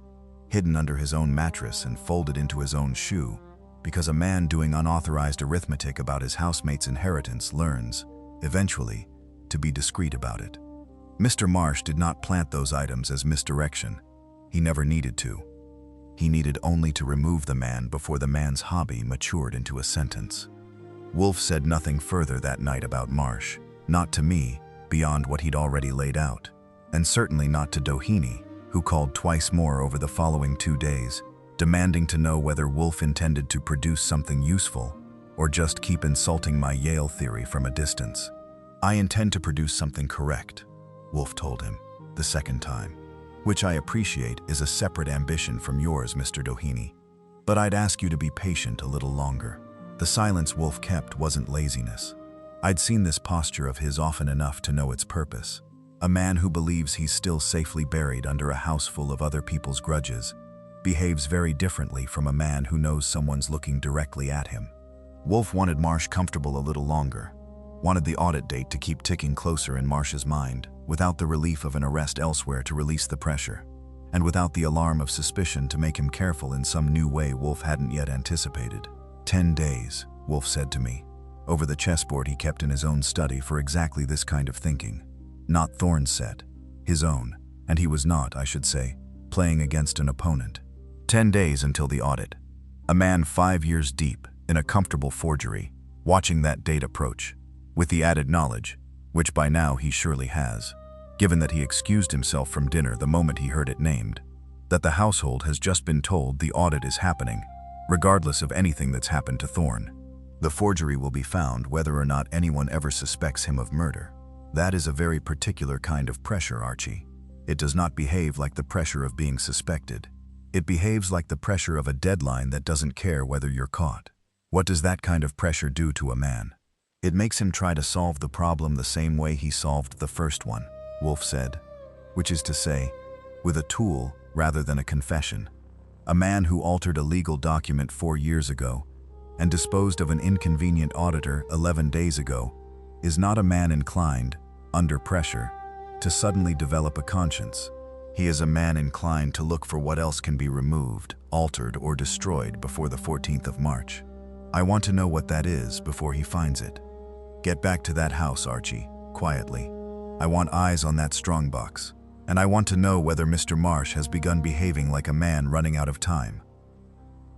hidden under his own mattress and folded into his own shoe, because a man doing unauthorized arithmetic about his housemate's inheritance learns, eventually, to be discreet about it. Mr. Marsh did not plant those items as misdirection. He never needed to. He needed only to remove the man before the man's hobby matured into a sentence. Wolfe said nothing further that night about Marsh, not to me, beyond what he'd already laid out, and certainly not to Doheny, who called twice more over the following 2 days, demanding to know whether Wolfe intended to produce something useful or just keep insulting my Yale theory from a distance. I intend to produce something correct, Wolfe told him, the second time, which I appreciate is a separate ambition from yours, Mr. Doheny. But I'd ask you to be patient a little longer. The silence Wolfe kept wasn't laziness. I'd seen this posture of his often enough to know its purpose. A man who believes he's still safely buried under a house full of other people's grudges behaves very differently from a man who knows someone's looking directly at him. Wolfe wanted Marsh comfortable a little longer, wanted the audit date to keep ticking closer in Marsh's mind, without the relief of an arrest elsewhere to release the pressure, and without the alarm of suspicion to make him careful in some new way Wolfe hadn't yet anticipated. 10 days, Wolfe said to me, over the chessboard he kept in his own study for exactly this kind of thinking. Not Thorne's set, his own, and he was not, I should say, playing against an opponent. 10 days until the audit. A man 5 years deep in a comfortable forgery, watching that date approach, with the added knowledge, which by now he surely has, given that he excused himself from dinner the moment he heard it named, that the household has just been told the audit is happening, regardless of anything that's happened to Thorne. The forgery will be found whether or not anyone ever suspects him of murder. That is a very particular kind of pressure, Archie. It does not behave like the pressure of being suspected. It behaves like the pressure of a deadline that doesn't care whether you're caught. What does that kind of pressure do to a man? It makes him try to solve the problem the same way he solved the first one, Wolfe said, which is to say, with a tool rather than a confession. A man who altered a legal document 4 years ago and disposed of an inconvenient auditor 11 days ago is not a man inclined, under pressure, to suddenly develop a conscience. He is a man inclined to look for what else can be removed, altered, or destroyed before the 14th of March. I want to know what that is before he finds it. Get back to that house, Archie, quietly. I want eyes on that strongbox, and I want to know whether Mr. Marsh has begun behaving like a man running out of time.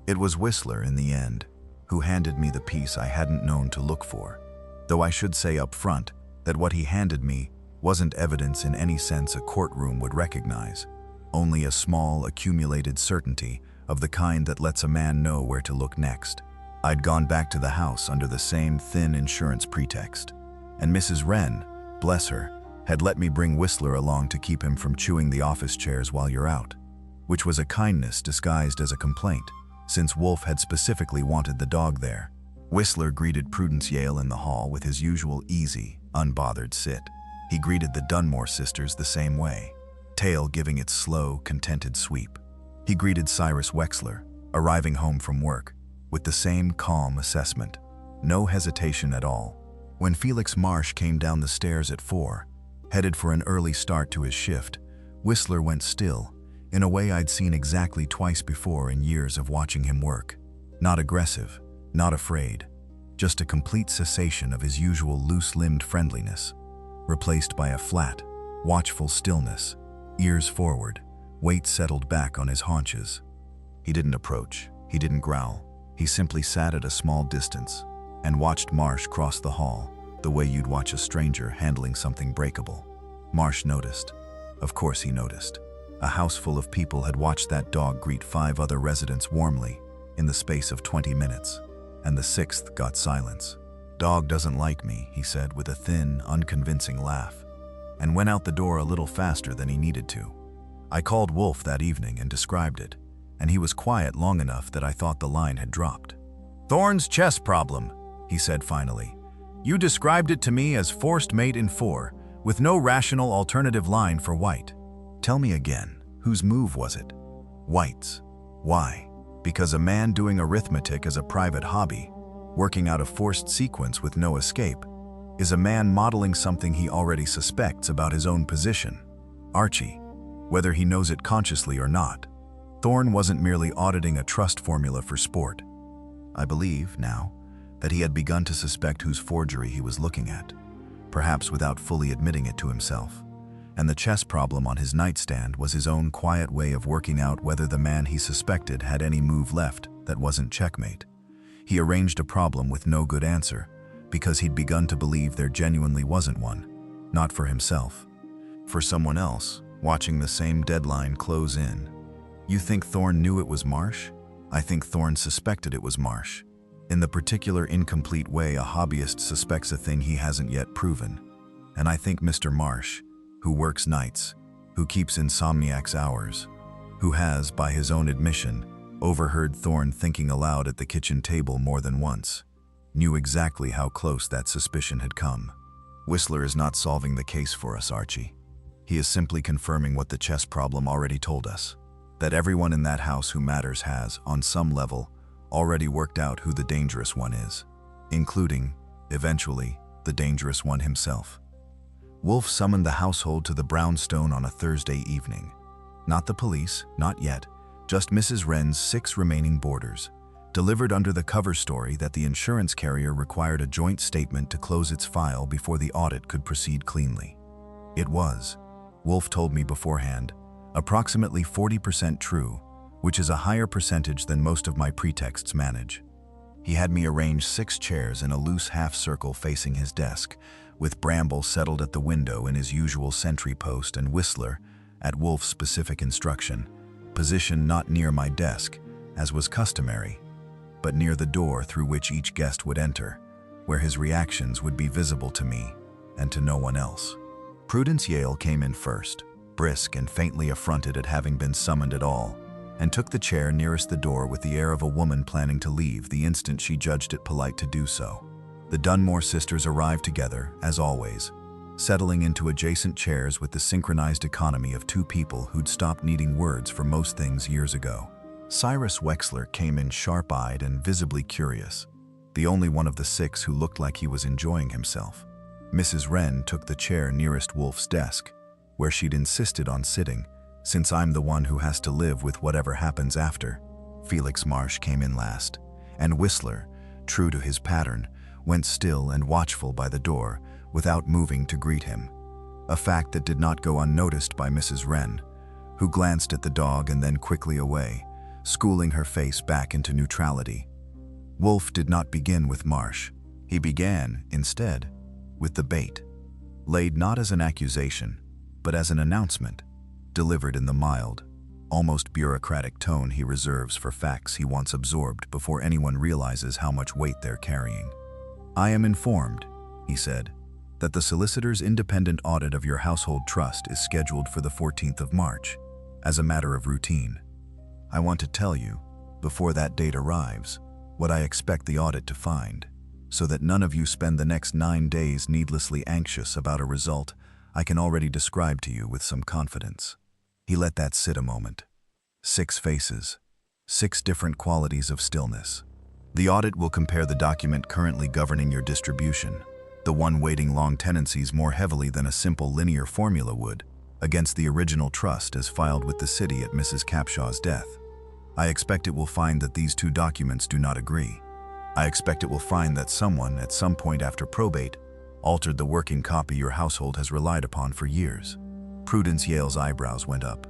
It was Whistler, in the end, who handed me the piece I hadn't known to look for, though I should say up front that what he handed me wasn't evidence in any sense a courtroom would recognize, only a small, accumulated certainty of the kind that lets a man know where to look next. I'd gone back to the house under the same thin insurance pretext, and Mrs. Wren, bless her, had let me bring Whistler along to keep him from chewing the office chairs while you're out, which was a kindness disguised as a complaint, since Wolfe had specifically wanted the dog there. Whistler greeted Prudence Yale in the hall with his usual easy, unbothered sit. He greeted the Dunmore sisters the same way, tail giving its slow, contented sweep. He greeted Cyrus Wexler, arriving home from work, with the same calm assessment. No hesitation at all. When Felix Marsh came down the stairs at 4, headed for an early start to his shift, Whistler went still, in a way I'd seen exactly twice before in years of watching him work. Not aggressive, not afraid, just a complete cessation of his usual loose-limbed friendliness, replaced by a flat, watchful stillness, ears forward, weight settled back on his haunches. He didn't approach, he didn't growl, he simply sat at a small distance and watched Marsh cross the hall, the way you'd watch a stranger handling something breakable. Marsh noticed. Of course he noticed. A house full of people had watched that dog greet 5 other residents warmly in the space of 20 minutes, and the 6th got silence. "Dog doesn't like me," he said with a thin, unconvincing laugh, and went out the door a little faster than he needed to. I called Wolfe that evening and described it, and he was quiet long enough that I thought the line had dropped. "Thorne's chess problem," he said finally. "You described it to me as forced mate in 4, with no rational alternative line for white." "Tell me again, whose move was it?" "White's." "Why?" "Because a man doing arithmetic as a private hobby, working out a forced sequence with no escape, is a man modeling something he already suspects about his own position. Archie, whether he knows it consciously or not, Thorne wasn't merely auditing a trust formula for sport. I believe, now, that he had begun to suspect whose forgery he was looking at, perhaps without fully admitting it to himself. And the chess problem on his nightstand was his own quiet way of working out whether the man he suspected had any move left that wasn't checkmate. He arranged a problem with no good answer, because he'd begun to believe there genuinely wasn't one, not for himself. For someone else, watching the same deadline close in. You think Thorne knew it was Marsh? I think Thorne suspected it was Marsh, in the particular incomplete way a hobbyist suspects a thing he hasn't yet proven. And I think Mr. Marsh, who works nights, who keeps insomniac's hours, who has, by his own admission, overheard Thorne thinking aloud at the kitchen table more than once, knew exactly how close that suspicion had come. Whistler is not solving the case for us, Archie. He is simply confirming what the chess problem already told us, that everyone in that house who matters has, on some level, already worked out who the dangerous one is, including, eventually, the dangerous one himself. Wolfe summoned the household to the brownstone on a Thursday evening. Not the police, not yet, just Mrs. Wren's 6 remaining boarders, delivered under the cover story that the insurance carrier required a joint statement to close its file before the audit could proceed cleanly. It was, Wolfe told me beforehand, approximately 40% true, which is a higher percentage than most of my pretexts manage. He had me arrange 6 chairs in a loose half-circle facing his desk, with Bramble settled at the window in his usual sentry post and Whistler, at Wolfe's specific instruction, positioned not near my desk, as was customary, but near the door through which each guest would enter, where his reactions would be visible to me and to no one else. Prudence Yale came in first, brisk and faintly affronted at having been summoned at all, and took the chair nearest the door with the air of a woman planning to leave the instant she judged it polite to do so. The Dunmore sisters arrived together, as always, settling into adjacent chairs with the synchronized economy of 2 people who'd stopped needing words for most things years ago. Cyrus Wexler came in sharp-eyed and visibly curious, the only one of the 6 who looked like he was enjoying himself. Mrs. Wren took the chair nearest Wolfe's desk, where she'd insisted on sitting, since I'm the one who has to live with whatever happens after. Felix Marsh came in last, and Whistler, true to his pattern, went still and watchful by the door without moving to greet him, a fact that did not go unnoticed by Mrs. Wren, who glanced at the dog and then quickly away, schooling her face back into neutrality. Wolfe did not begin with Marsh. He began, instead, with the bait. laid not as an accusation, but as an announcement, delivered in the mild, almost bureaucratic tone he reserves for facts he wants absorbed before anyone realizes how much weight they're carrying. "I am informed," he said, "that the solicitor's independent audit of your household trust is scheduled for the 14th of March, as a matter of routine. I want to tell you, before that date arrives, what I expect the audit to find, so that none of you spend the next 9 days needlessly anxious about a result I can already describe to you with some confidence." He let that sit a moment. 6 faces, 6 different qualities of stillness. The audit will compare the document currently governing your distribution, the one weighting long tenancies more heavily than a simple linear formula would, against the original trust as filed with the city at Mrs. Capshaw's death. I expect it will find that these 2 documents do not agree. I expect it will find that someone, at some point after probate, altered the working copy your household has relied upon for years. Prudence Yale's eyebrows went up.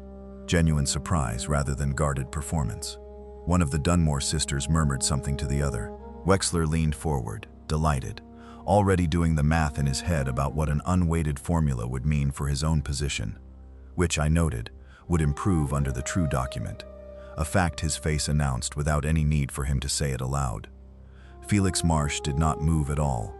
Genuine surprise rather than guarded performance. One of the Dunmore sisters murmured something to the other. Wexler leaned forward, delighted, already doing the math in his head about what an unweighted formula would mean for his own position, which, I noted, would improve under the true document, a fact his face announced without any need for him to say it aloud. Felix Marsh did not move at all,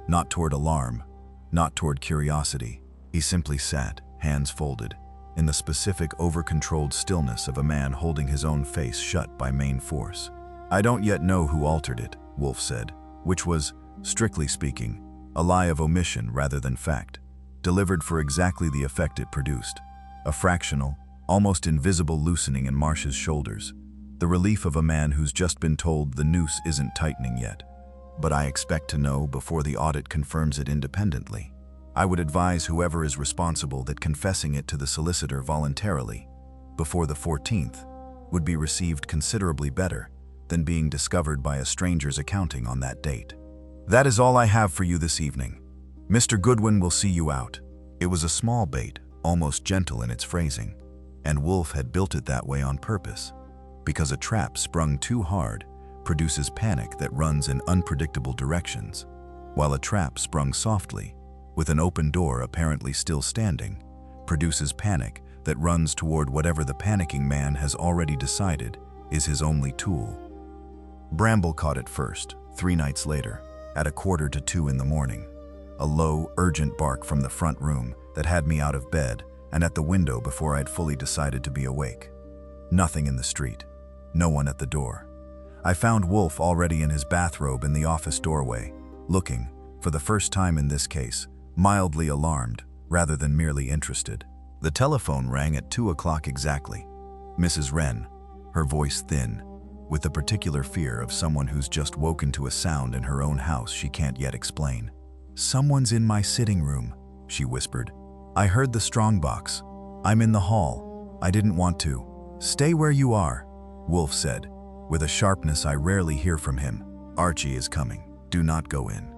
not toward alarm, not toward curiosity. He simply sat, hands folded, in the specific over-controlled stillness of a man holding his own face shut by main force. "I don't yet know who altered it," Wolfe said, which was, strictly speaking, a lie of omission rather than fact, delivered for exactly the effect it produced. A fractional, almost invisible loosening in Marsh's shoulders, the relief of a man who's just been told the noose isn't tightening yet. "But I expect to know before the audit confirms it independently. I would advise whoever is responsible that confessing it to the solicitor voluntarily, before the 14th, would be received considerably better than being discovered by a stranger's accounting on that date. That is all I have for you this evening. Mr. Goodwin will see you out." It was a small bait, almost gentle in its phrasing, and Wolfe had built it that way on purpose, because a trap sprung too hard produces panic that runs in unpredictable directions, while a trap sprung softly, with an open door apparently still standing, produces panic that runs toward whatever the panicking man has already decided is his only tool. Bramble caught it first, 3 nights later, at 1:45 in the morning. A low, urgent bark from the front room that had me out of bed and at the window before I'd fully decided to be awake. Nothing in the street. No one at the door. I found Wolfe already in his bathrobe in the office doorway, looking, for the first time in this case, mildly alarmed rather than merely interested. The telephone rang at 2 o'clock exactly. Mrs. Wren, her voice thin, with the particular fear of someone who's just woken to a sound in her own house she can't yet explain. "Someone's in my sitting room," she whispered. "I heard the strongbox. I'm in the hall. I didn't want to." "Stay where you are," Wolfe said, with a sharpness I rarely hear from him. "Archie is coming. Do not go in."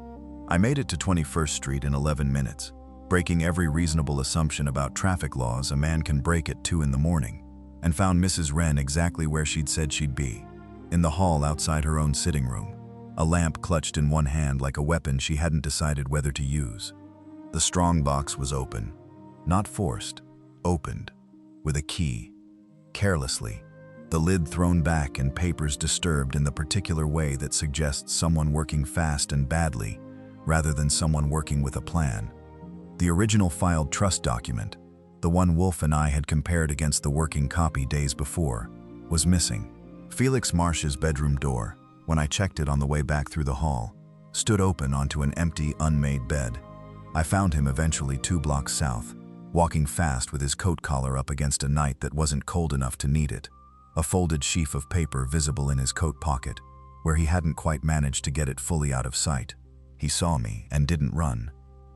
I made it to 21st Street in 11 minutes, breaking every reasonable assumption about traffic laws a man can break at 2 in the morning, and found Mrs. Wren exactly where she'd said she'd be, in the hall outside her own sitting room, a lamp clutched in one hand like a weapon she hadn't decided whether to use. The strongbox was open, not forced, opened, with a key, carelessly, the lid thrown back and papers disturbed in the particular way that suggests someone working fast and badly, rather than someone working with a plan. The original filed trust document, the one Wolfe and I had compared against the working copy days before, was missing. Felix Marsh's bedroom door, when I checked it on the way back through the hall, stood open onto an empty, unmade bed. I found him eventually 2 blocks south, walking fast with his coat collar up against a night that wasn't cold enough to need it, a folded sheaf of paper visible in his coat pocket, where he hadn't quite managed to get it fully out of sight. He saw me and didn't run,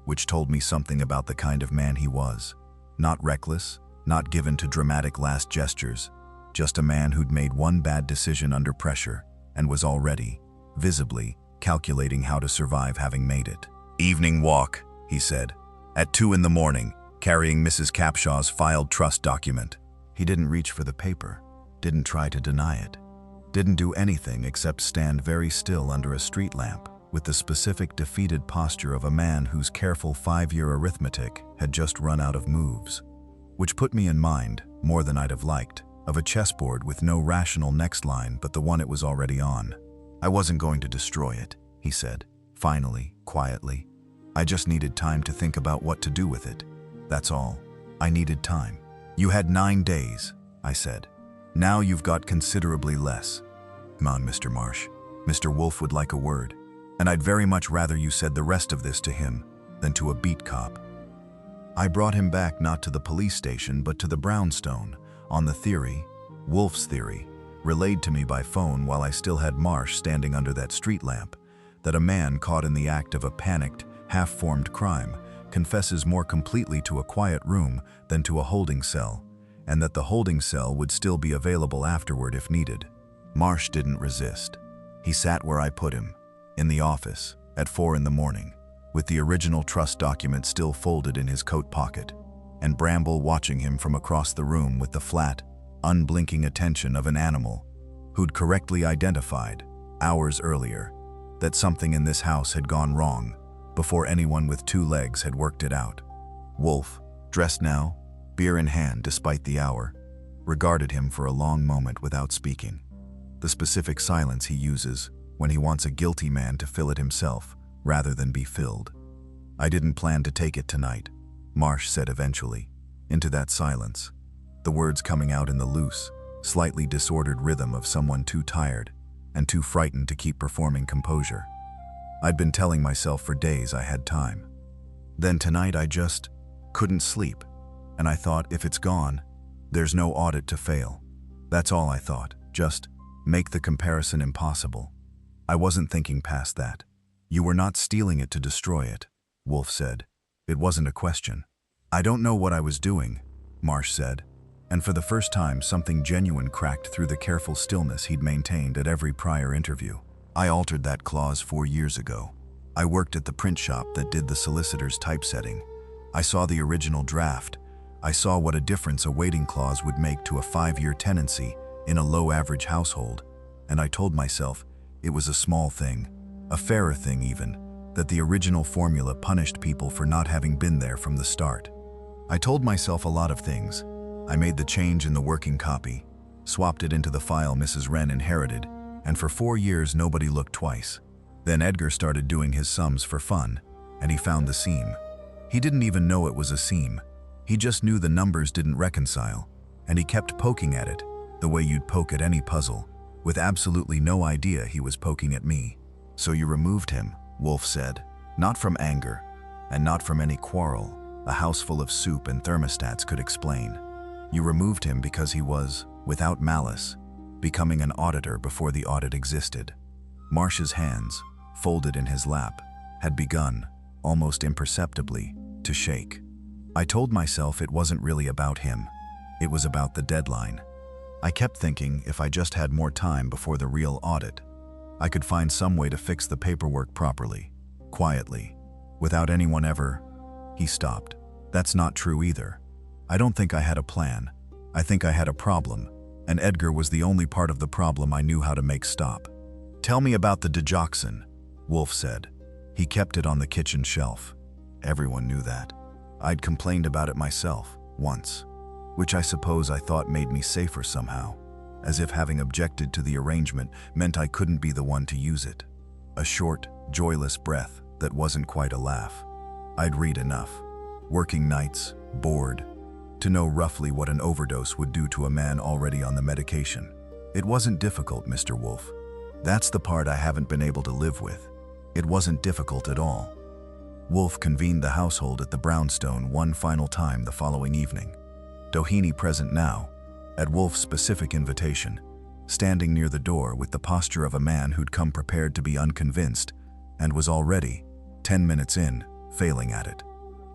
which told me something about the kind of man he was. Not reckless, not given to dramatic last gestures, just a man who'd made one bad decision under pressure and was already, visibly, calculating how to survive having made it. "Evening walk," he said, at 2 in the morning, carrying Mrs. Capshaw's filed trust document. He didn't reach for the paper, didn't try to deny it, didn't do anything except stand very still under a street lamp, with the specific defeated posture of a man whose careful 5-year arithmetic had just run out of moves. Which put me in mind, more than I'd have liked, of a chessboard with no rational next line but the one it was already on. I wasn't going to destroy it, he said, finally, quietly. I just needed time to think about what to do with it. That's all. I needed time. You had 9 days, I said. Now you've got considerably less. Come on, Mr. Marsh. Mr. Wolfe would like a word, and I'd very much rather you said the rest of this to him than to a beat cop. I brought him back not to the police station but to the brownstone, on the theory, Wolfe's theory, relayed to me by phone while I still had Marsh standing under that street lamp, that a man caught in the act of a panicked, half-formed crime confesses more completely to a quiet room than to a holding cell, and that the holding cell would still be available afterward if needed. Marsh didn't resist. He sat where I put him, in the office, at 4 in the morning, with the original trust document still folded in his coat pocket, and Bramble watching him from across the room with the flat, unblinking attention of an animal who'd correctly identified, hours earlier, that something in this house had gone wrong before anyone with 2 legs had worked it out. Wolfe, dressed now, beer in hand despite the hour, regarded him for a long moment without speaking. The specific silence he uses when he wants a guilty man to fill it himself rather than be filled. I didn't plan to take it tonight, Marsh said eventually, into that silence, the words coming out in the loose, slightly disordered rhythm of someone too tired and too frightened to keep performing composure. I'd been telling myself for days I had time. Then tonight I just couldn't sleep, and I thought if it's gone, there's no audit to fail. That's all I thought, just make the comparison impossible. I wasn't thinking past that. You were not stealing it to destroy it, Wolfe said. It wasn't a question. I don't know what I was doing, Marsh said, and for the first time something genuine cracked through the careful stillness he'd maintained at every prior interview. I altered that clause 4 years ago. I worked at the print shop that did the solicitor's typesetting. I saw the original draft. I saw what a difference a waiting clause would make to a 5-year tenancy in a low-average household, and I told myself it was a small thing, a fairer thing even, that the original formula punished people for not having been there from the start. I told myself a lot of things. I made the change in the working copy, swapped it into the file Mrs. Wren inherited, and for 4 years nobody looked twice. Then Edgar started doing his sums for fun, and he found the seam. He didn't even know it was a seam. He just knew the numbers didn't reconcile, and he kept poking at it, the way you'd poke at any puzzle, with absolutely no idea he was poking at me. So you removed him, Wolfe said, not from anger, and not from any quarrel a house full of soup and thermostats could explain. You removed him because he was, without malice, becoming an auditor before the audit existed. Marsh's hands, folded in his lap, had begun, almost imperceptibly, to shake. I told myself it wasn't really about him. It was about the deadline. I kept thinking if I just had more time before the real audit, I could find some way to fix the paperwork properly, quietly, without anyone ever. He stopped. That's not true either. I don't think I had a plan. I think I had a problem, and Edgar was the only part of the problem I knew how to make stop. Tell me about the digoxin, Wolfe said. He kept it on the kitchen shelf. Everyone knew that. I'd complained about it myself, once, which I suppose I thought made me safer somehow, as if having objected to the arrangement meant I couldn't be the one to use it. A short, joyless breath that wasn't quite a laugh. I'd read enough, working nights, bored, to know roughly what an overdose would do to a man already on the medication. It wasn't difficult, Mr. Wolfe. That's the part I haven't been able to live with. It wasn't difficult at all. Wolfe convened the household at the brownstone one final time the following evening. Doheny present now, at Wolfe's specific invitation, standing near the door with the posture of a man who'd come prepared to be unconvinced and was already, 10 minutes in, failing at it.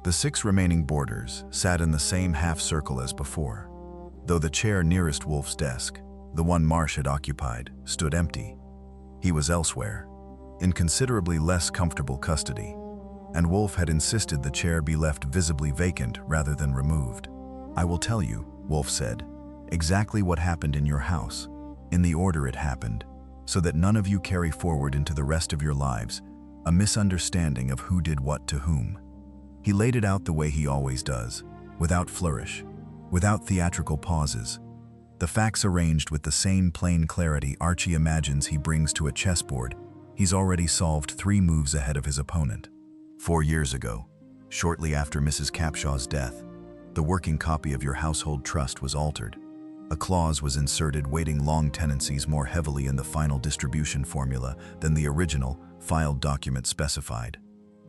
The 6 remaining boarders sat in the same half-circle as before, though the chair nearest Wolfe's desk, the one Marsh had occupied, stood empty. He was elsewhere, in considerably less comfortable custody, and Wolfe had insisted the chair be left visibly vacant rather than removed. I will tell you, Wolfe said, exactly what happened in your house, in the order it happened, so that none of you carry forward into the rest of your lives a misunderstanding of who did what to whom. He laid it out the way he always does, without flourish, without theatrical pauses. The facts arranged with the same plain clarity Archie imagines he brings to a chessboard. He's already solved 3 moves ahead of his opponent. 4 years ago, shortly after Mrs. Capshaw's death, the working copy of your household trust was altered. A clause was inserted weighting long tenancies more heavily in the final distribution formula than the original filed document specified.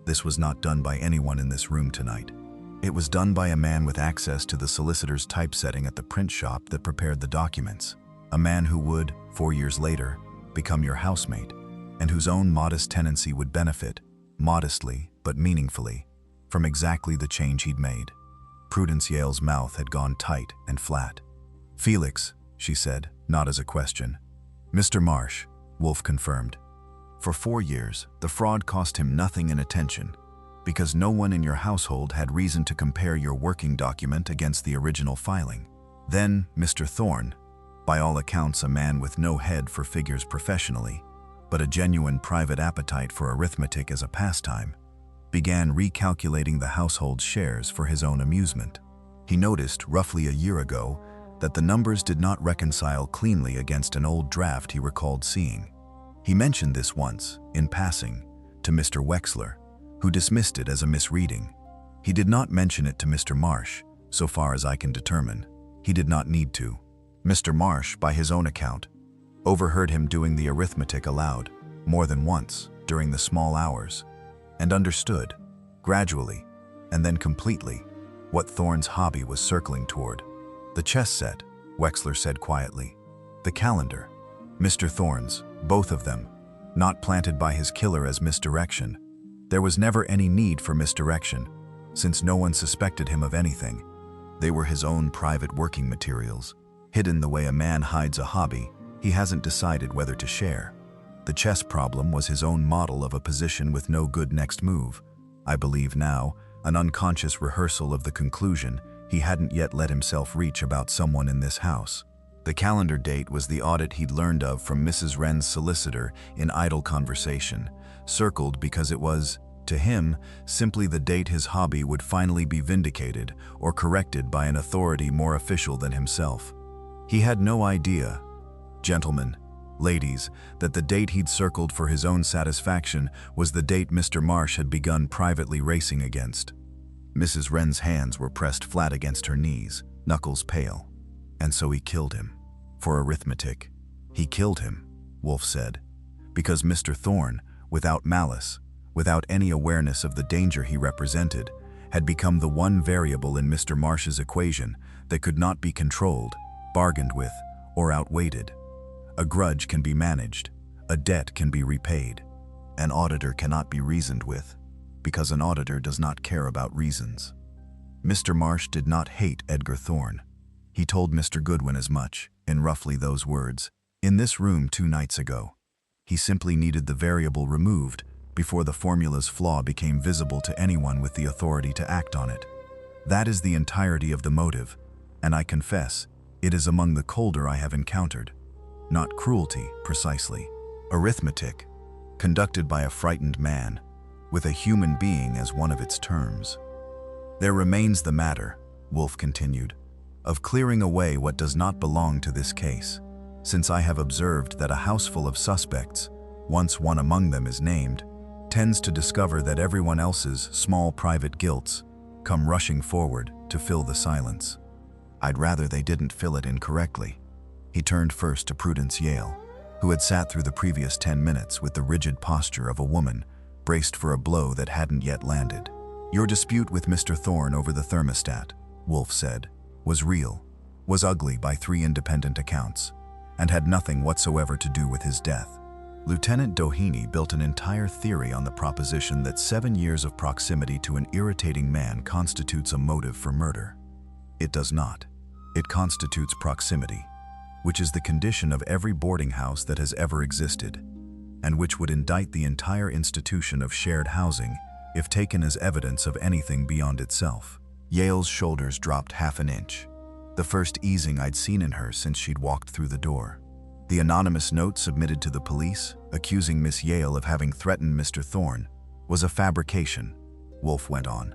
This was not done by anyone in this room tonight. It was done by a man with access to the solicitor's typesetting at the print shop that prepared the documents. A man who would, 4 years later, become your housemate, and whose own modest tenancy would benefit, modestly but meaningfully, from exactly the change he'd made. Prudence Yale's mouth had gone tight and flat. "Felix," she said, not as a question. "Mr. Marsh," Wolfe confirmed. "For 4 years, the fraud cost him nothing in attention, because no one in your household had reason to compare your working document against the original filing. Then, Mr. Thorne, by all accounts a man with no head for figures professionally, but a genuine private appetite for arithmetic as a pastime, began recalculating the household's shares for his own amusement. He noticed, roughly a year ago, that the numbers did not reconcile cleanly against an old draft he recalled seeing. He mentioned this once, in passing, to Mr. Wexler, who dismissed it as a misreading. He did not mention it to Mr. Marsh, so far as I can determine. He did not need to. Mr. Marsh, by his own account, overheard him doing the arithmetic aloud, more than once, during the small hours, and understood, gradually, and then completely, what Thorne's hobby was circling toward. The chess set, Wexler said quietly. The calendar. Mr. Thorne's, both of them, not planted by his killer as misdirection. There was never any need for misdirection, since no one suspected him of anything. They were his own private working materials, hidden the way a man hides a hobby he hasn't decided whether to share. The chess problem was his own model of a position with no good next move. I believe now, an unconscious rehearsal of the conclusion he hadn't yet let himself reach about someone in this house. The calendar date was the audit he'd learned of from Mrs. Wren's solicitor in idle conversation, circled because it was, to him, simply the date his hobby would finally be vindicated or corrected by an authority more official than himself. He had no idea, gentlemen, ladies, that the date he'd circled for his own satisfaction was the date Mr. Marsh had begun privately racing against. Mrs. Wren's hands were pressed flat against her knees, knuckles pale. And so he killed him. For arithmetic. He killed him, Wolfe said, because Mr. Thorne, without malice, without any awareness of the danger he represented, had become the one variable in Mr. Marsh's equation that could not be controlled, bargained with, or outweighed. A grudge can be managed. A debt can be repaid. An auditor cannot be reasoned with, because an auditor does not care about reasons. Mr. Marsh did not hate Edgar Thorne. He told Mr. Goodwin as much, in roughly those words, in this room 2 nights ago. He simply needed the variable removed before the formula's flaw became visible to anyone with the authority to act on it. That is the entirety of the motive, and I confess, it is among the colder I have encountered. Not cruelty, precisely. Arithmetic, conducted by a frightened man, with a human being as one of its terms. There remains the matter, Wolfe continued, of clearing away what does not belong to this case, since I have observed that a house full of suspects, once one among them is named, tends to discover that everyone else's small private guilts come rushing forward to fill the silence. I'd rather they didn't fill it incorrectly. He turned first to Prudence Yale, who had sat through the previous 10 minutes with the rigid posture of a woman braced for a blow that hadn't yet landed. Your dispute with Mr. Thorne over the thermostat, Wolfe said, was real, was ugly by 3 independent accounts, and had nothing whatsoever to do with his death. Lieutenant Doheny built an entire theory on the proposition that 7 years of proximity to an irritating man constitutes a motive for murder. It does not. It constitutes proximity, which is the condition of every boarding house that has ever existed, and which would indict the entire institution of shared housing if taken as evidence of anything beyond itself. Yale's shoulders dropped half an inch, the first easing I'd seen in her since she'd walked through the door. The anonymous note submitted to the police, accusing Miss Yale of having threatened Mr. Thorne, was a fabrication, Wolfe went on,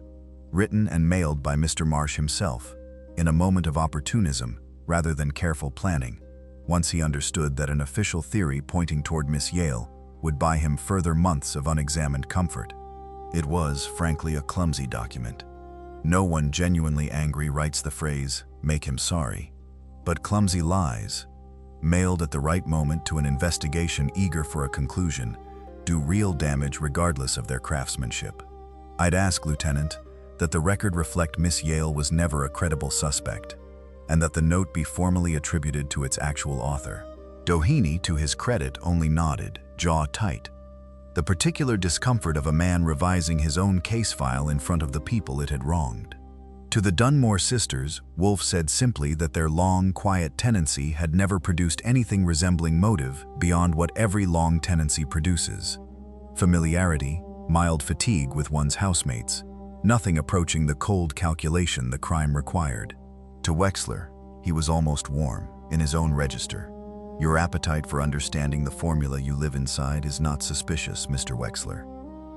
written and mailed by Mr. Marsh himself, in a moment of opportunism rather than careful planning, once he understood that an official theory pointing toward Miss Yale would buy him further months of unexamined comfort. It was, frankly, a clumsy document. No one genuinely angry writes the phrase, "make him sorry." But clumsy lies, mailed at the right moment to an investigation eager for a conclusion, do real damage regardless of their craftsmanship. I'd ask, Lieutenant, that the record reflect Miss Yale was never a credible suspect, and that the note be formally attributed to its actual author. Doheny, to his credit, only nodded, jaw tight. The particular discomfort of a man revising his own case file in front of the people it had wronged. To the Dunmore sisters, Wolfe said simply that their long, quiet tenancy had never produced anything resembling motive beyond what every long tenancy produces: familiarity, mild fatigue with one's housemates, nothing approaching the cold calculation the crime required. To Wexler, he was almost warm, in his own register. "Your appetite for understanding the formula you live inside is not suspicious, Mr. Wexler.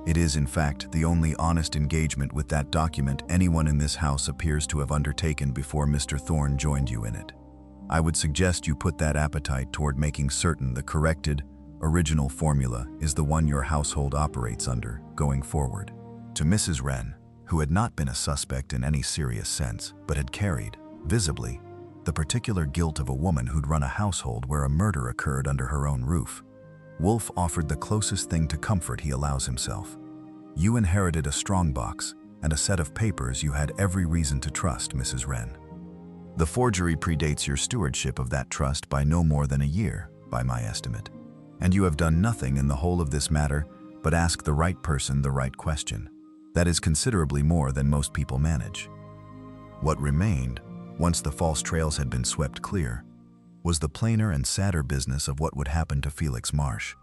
It is, in fact, the only honest engagement with that document anyone in this house appears to have undertaken before Mr. Thorne joined you in it. I would suggest you put that appetite toward making certain the corrected, original formula is the one your household operates under, going forward." To Mrs. Wren, who had not been a suspect in any serious sense, but had carried, visibly, the particular guilt of a woman who'd run a household where a murder occurred under her own roof, Wolfe offered the closest thing to comfort he allows himself. "You inherited a strongbox and a set of papers you had every reason to trust, Mrs. Wren. The forgery predates your stewardship of that trust by no more than a year, by my estimate. And you have done nothing in the whole of this matter but ask the right person the right question. That is considerably more than most people manage. What remained, once the false trails had been swept clear, was the plainer and sadder business of what would happen to Felix Marsh.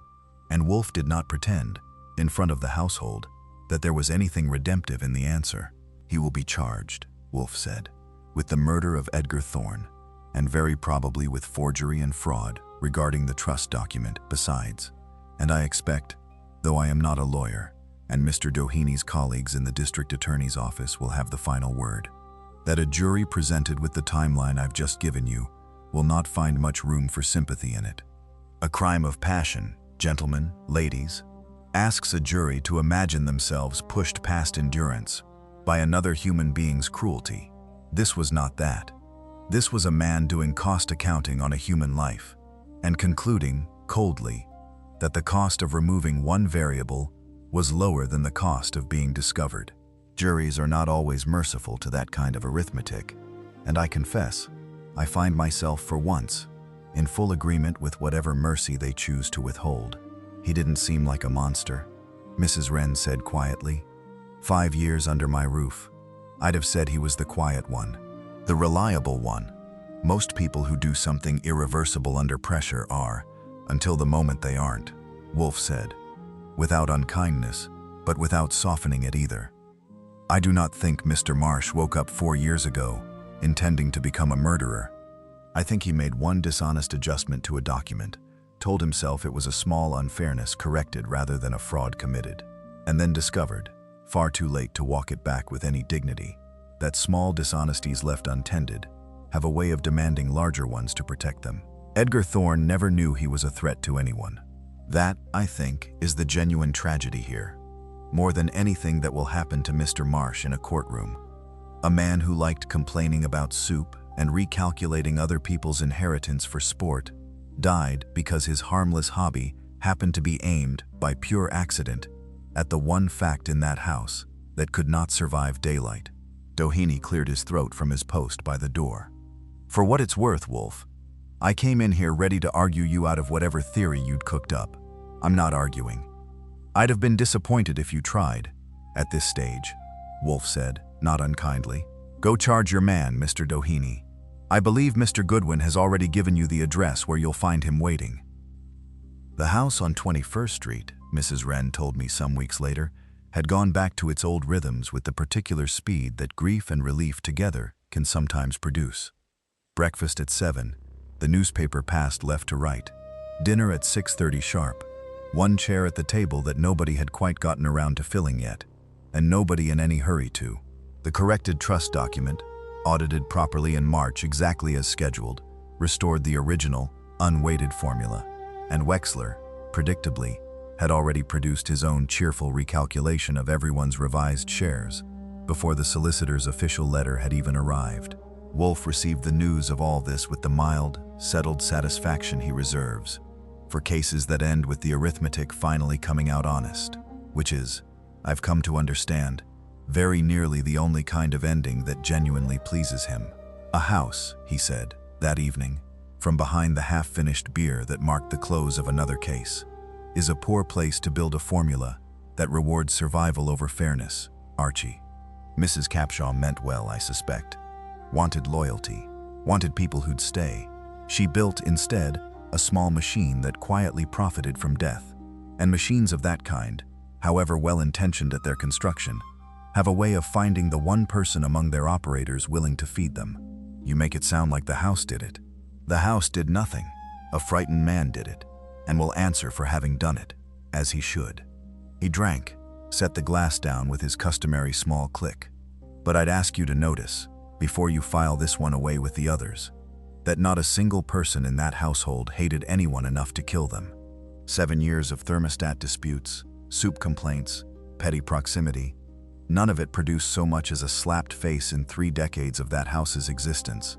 And Wolfe did not pretend, in front of the household, that there was anything redemptive in the answer. He will be charged, Wolfe said, with the murder of Edgar Thorne, and very probably with forgery and fraud regarding the trust document besides. And I expect, though I am not a lawyer, and Mr. Doheny's colleagues in the district attorney's office will have the final word, that a jury presented with the timeline I've just given you will not find much room for sympathy in it. A crime of passion, gentlemen, ladies, asks a jury to imagine themselves pushed past endurance by another human being's cruelty. This was not that. This was a man doing cost accounting on a human life, and concluding, coldly, that the cost of removing one variable was lower than the cost of being discovered. Juries are not always merciful to that kind of arithmetic, and I confess, I find myself for once in full agreement with whatever mercy they choose to withhold. He didn't seem like a monster, Mrs. Wren said quietly. 5 years under my roof. I'd have said he was the quiet one, the reliable one. Most people who do something irreversible under pressure are, until the moment they aren't, Wolfe said, without unkindness, but without softening it either. I do not think Mr. Marsh woke up 4 years ago intending to become a murderer. I think he made one dishonest adjustment to a document, told himself it was a small unfairness corrected rather than a fraud committed, and then discovered, far too late to walk it back with any dignity, that small dishonesties left untended have a way of demanding larger ones to protect them. Edgar Thorne never knew he was a threat to anyone. That, I think, is the genuine tragedy here, more than anything that will happen to Mr. Marsh in a courtroom. A man who liked complaining about soup and recalculating other people's inheritance for sport died because his harmless hobby happened to be aimed, by pure accident, at the one fact in that house that could not survive daylight. Doheny cleared his throat from his post by the door. "For what it's worth, Wolfe, I came in here ready to argue you out of whatever theory you'd cooked up. I'm not arguing. I'd have been disappointed if you tried, at this stage," Wolfe said, not unkindly. "Go charge your man, Mr. Doheny. I believe Mr. Goodwin has already given you the address where you'll find him waiting." The house on 21st Street, Mrs. Wren told me some weeks later, had gone back to its old rhythms with the particular speed that grief and relief together can sometimes produce. Breakfast at 7, the newspaper passed left to right. Dinner at 6:30 sharp. One chair at the table that nobody had quite gotten around to filling yet, and nobody in any hurry to. The corrected trust document, audited properly in March exactly as scheduled, restored the original, unweighted formula, and Wexler, predictably, had already produced his own cheerful recalculation of everyone's revised shares before the solicitor's official letter had even arrived. Wolfe received the news of all this with the mild, settled satisfaction he reserves for cases that end with the arithmetic finally coming out honest, which is, I've come to understand, very nearly the only kind of ending that genuinely pleases him. A house, he said, that evening, from behind the half-finished beer that marked the close of another case, is a poor place to build a formula that rewards survival over fairness, Archie. Mrs. Capshaw meant well, I suspect. Wanted loyalty, wanted people who'd stay. She built, instead, a small machine that quietly profited from death. And machines of that kind, however well-intentioned at their construction, have a way of finding the one person among their operators willing to feed them. You make it sound like the house did it. The house did nothing. A frightened man did it, and will answer for having done it, as he should. He drank, set the glass down with his customary small click. But I'd ask you to notice, before you file this one away with the others, that not a single person in that household hated anyone enough to kill them. 7 years of thermostat disputes, soup complaints, petty proximity, none of it produced so much as a slapped face in 3 decades of that house's existence.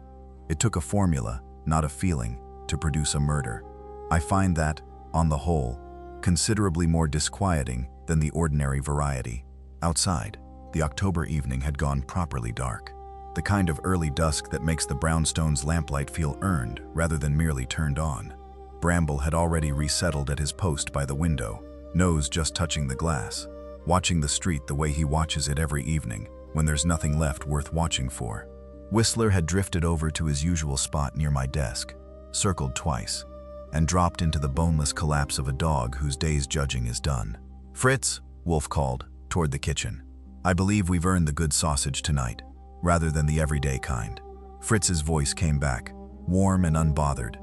It took a formula, not a feeling, to produce a murder. I find that, on the whole, considerably more disquieting than the ordinary variety. Outside, the October evening had gone properly dark. The kind of early dusk that makes the brownstone's lamplight feel earned rather than merely turned on. Bramble had already resettled at his post by the window, nose just touching the glass, watching the street the way he watches it every evening when there's nothing left worth watching for. Whistler had drifted over to his usual spot near my desk, circled twice, and dropped into the boneless collapse of a dog whose day's judging is done. "Fritz," Wolfe called, toward the kitchen. "I believe we've earned the good sausage tonight, rather than the everyday kind." Fritz's voice came back, warm and unbothered,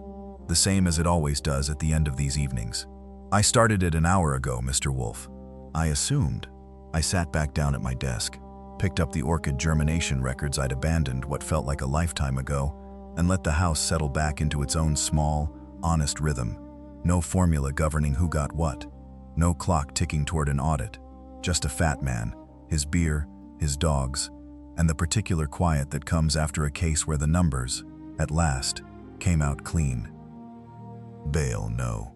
the same as it always does at the end of these evenings. "I started it an hour ago, Mr. Wolfe." I assumed. I sat back down at my desk, picked up the orchid germination records I'd abandoned what felt like a lifetime ago, and let the house settle back into its own small, honest rhythm. No formula governing who got what. No clock ticking toward an audit. Just a fat man, his beer, his dogs, and the particular quiet that comes after a case where the numbers, at last, came out clean. Bail, no.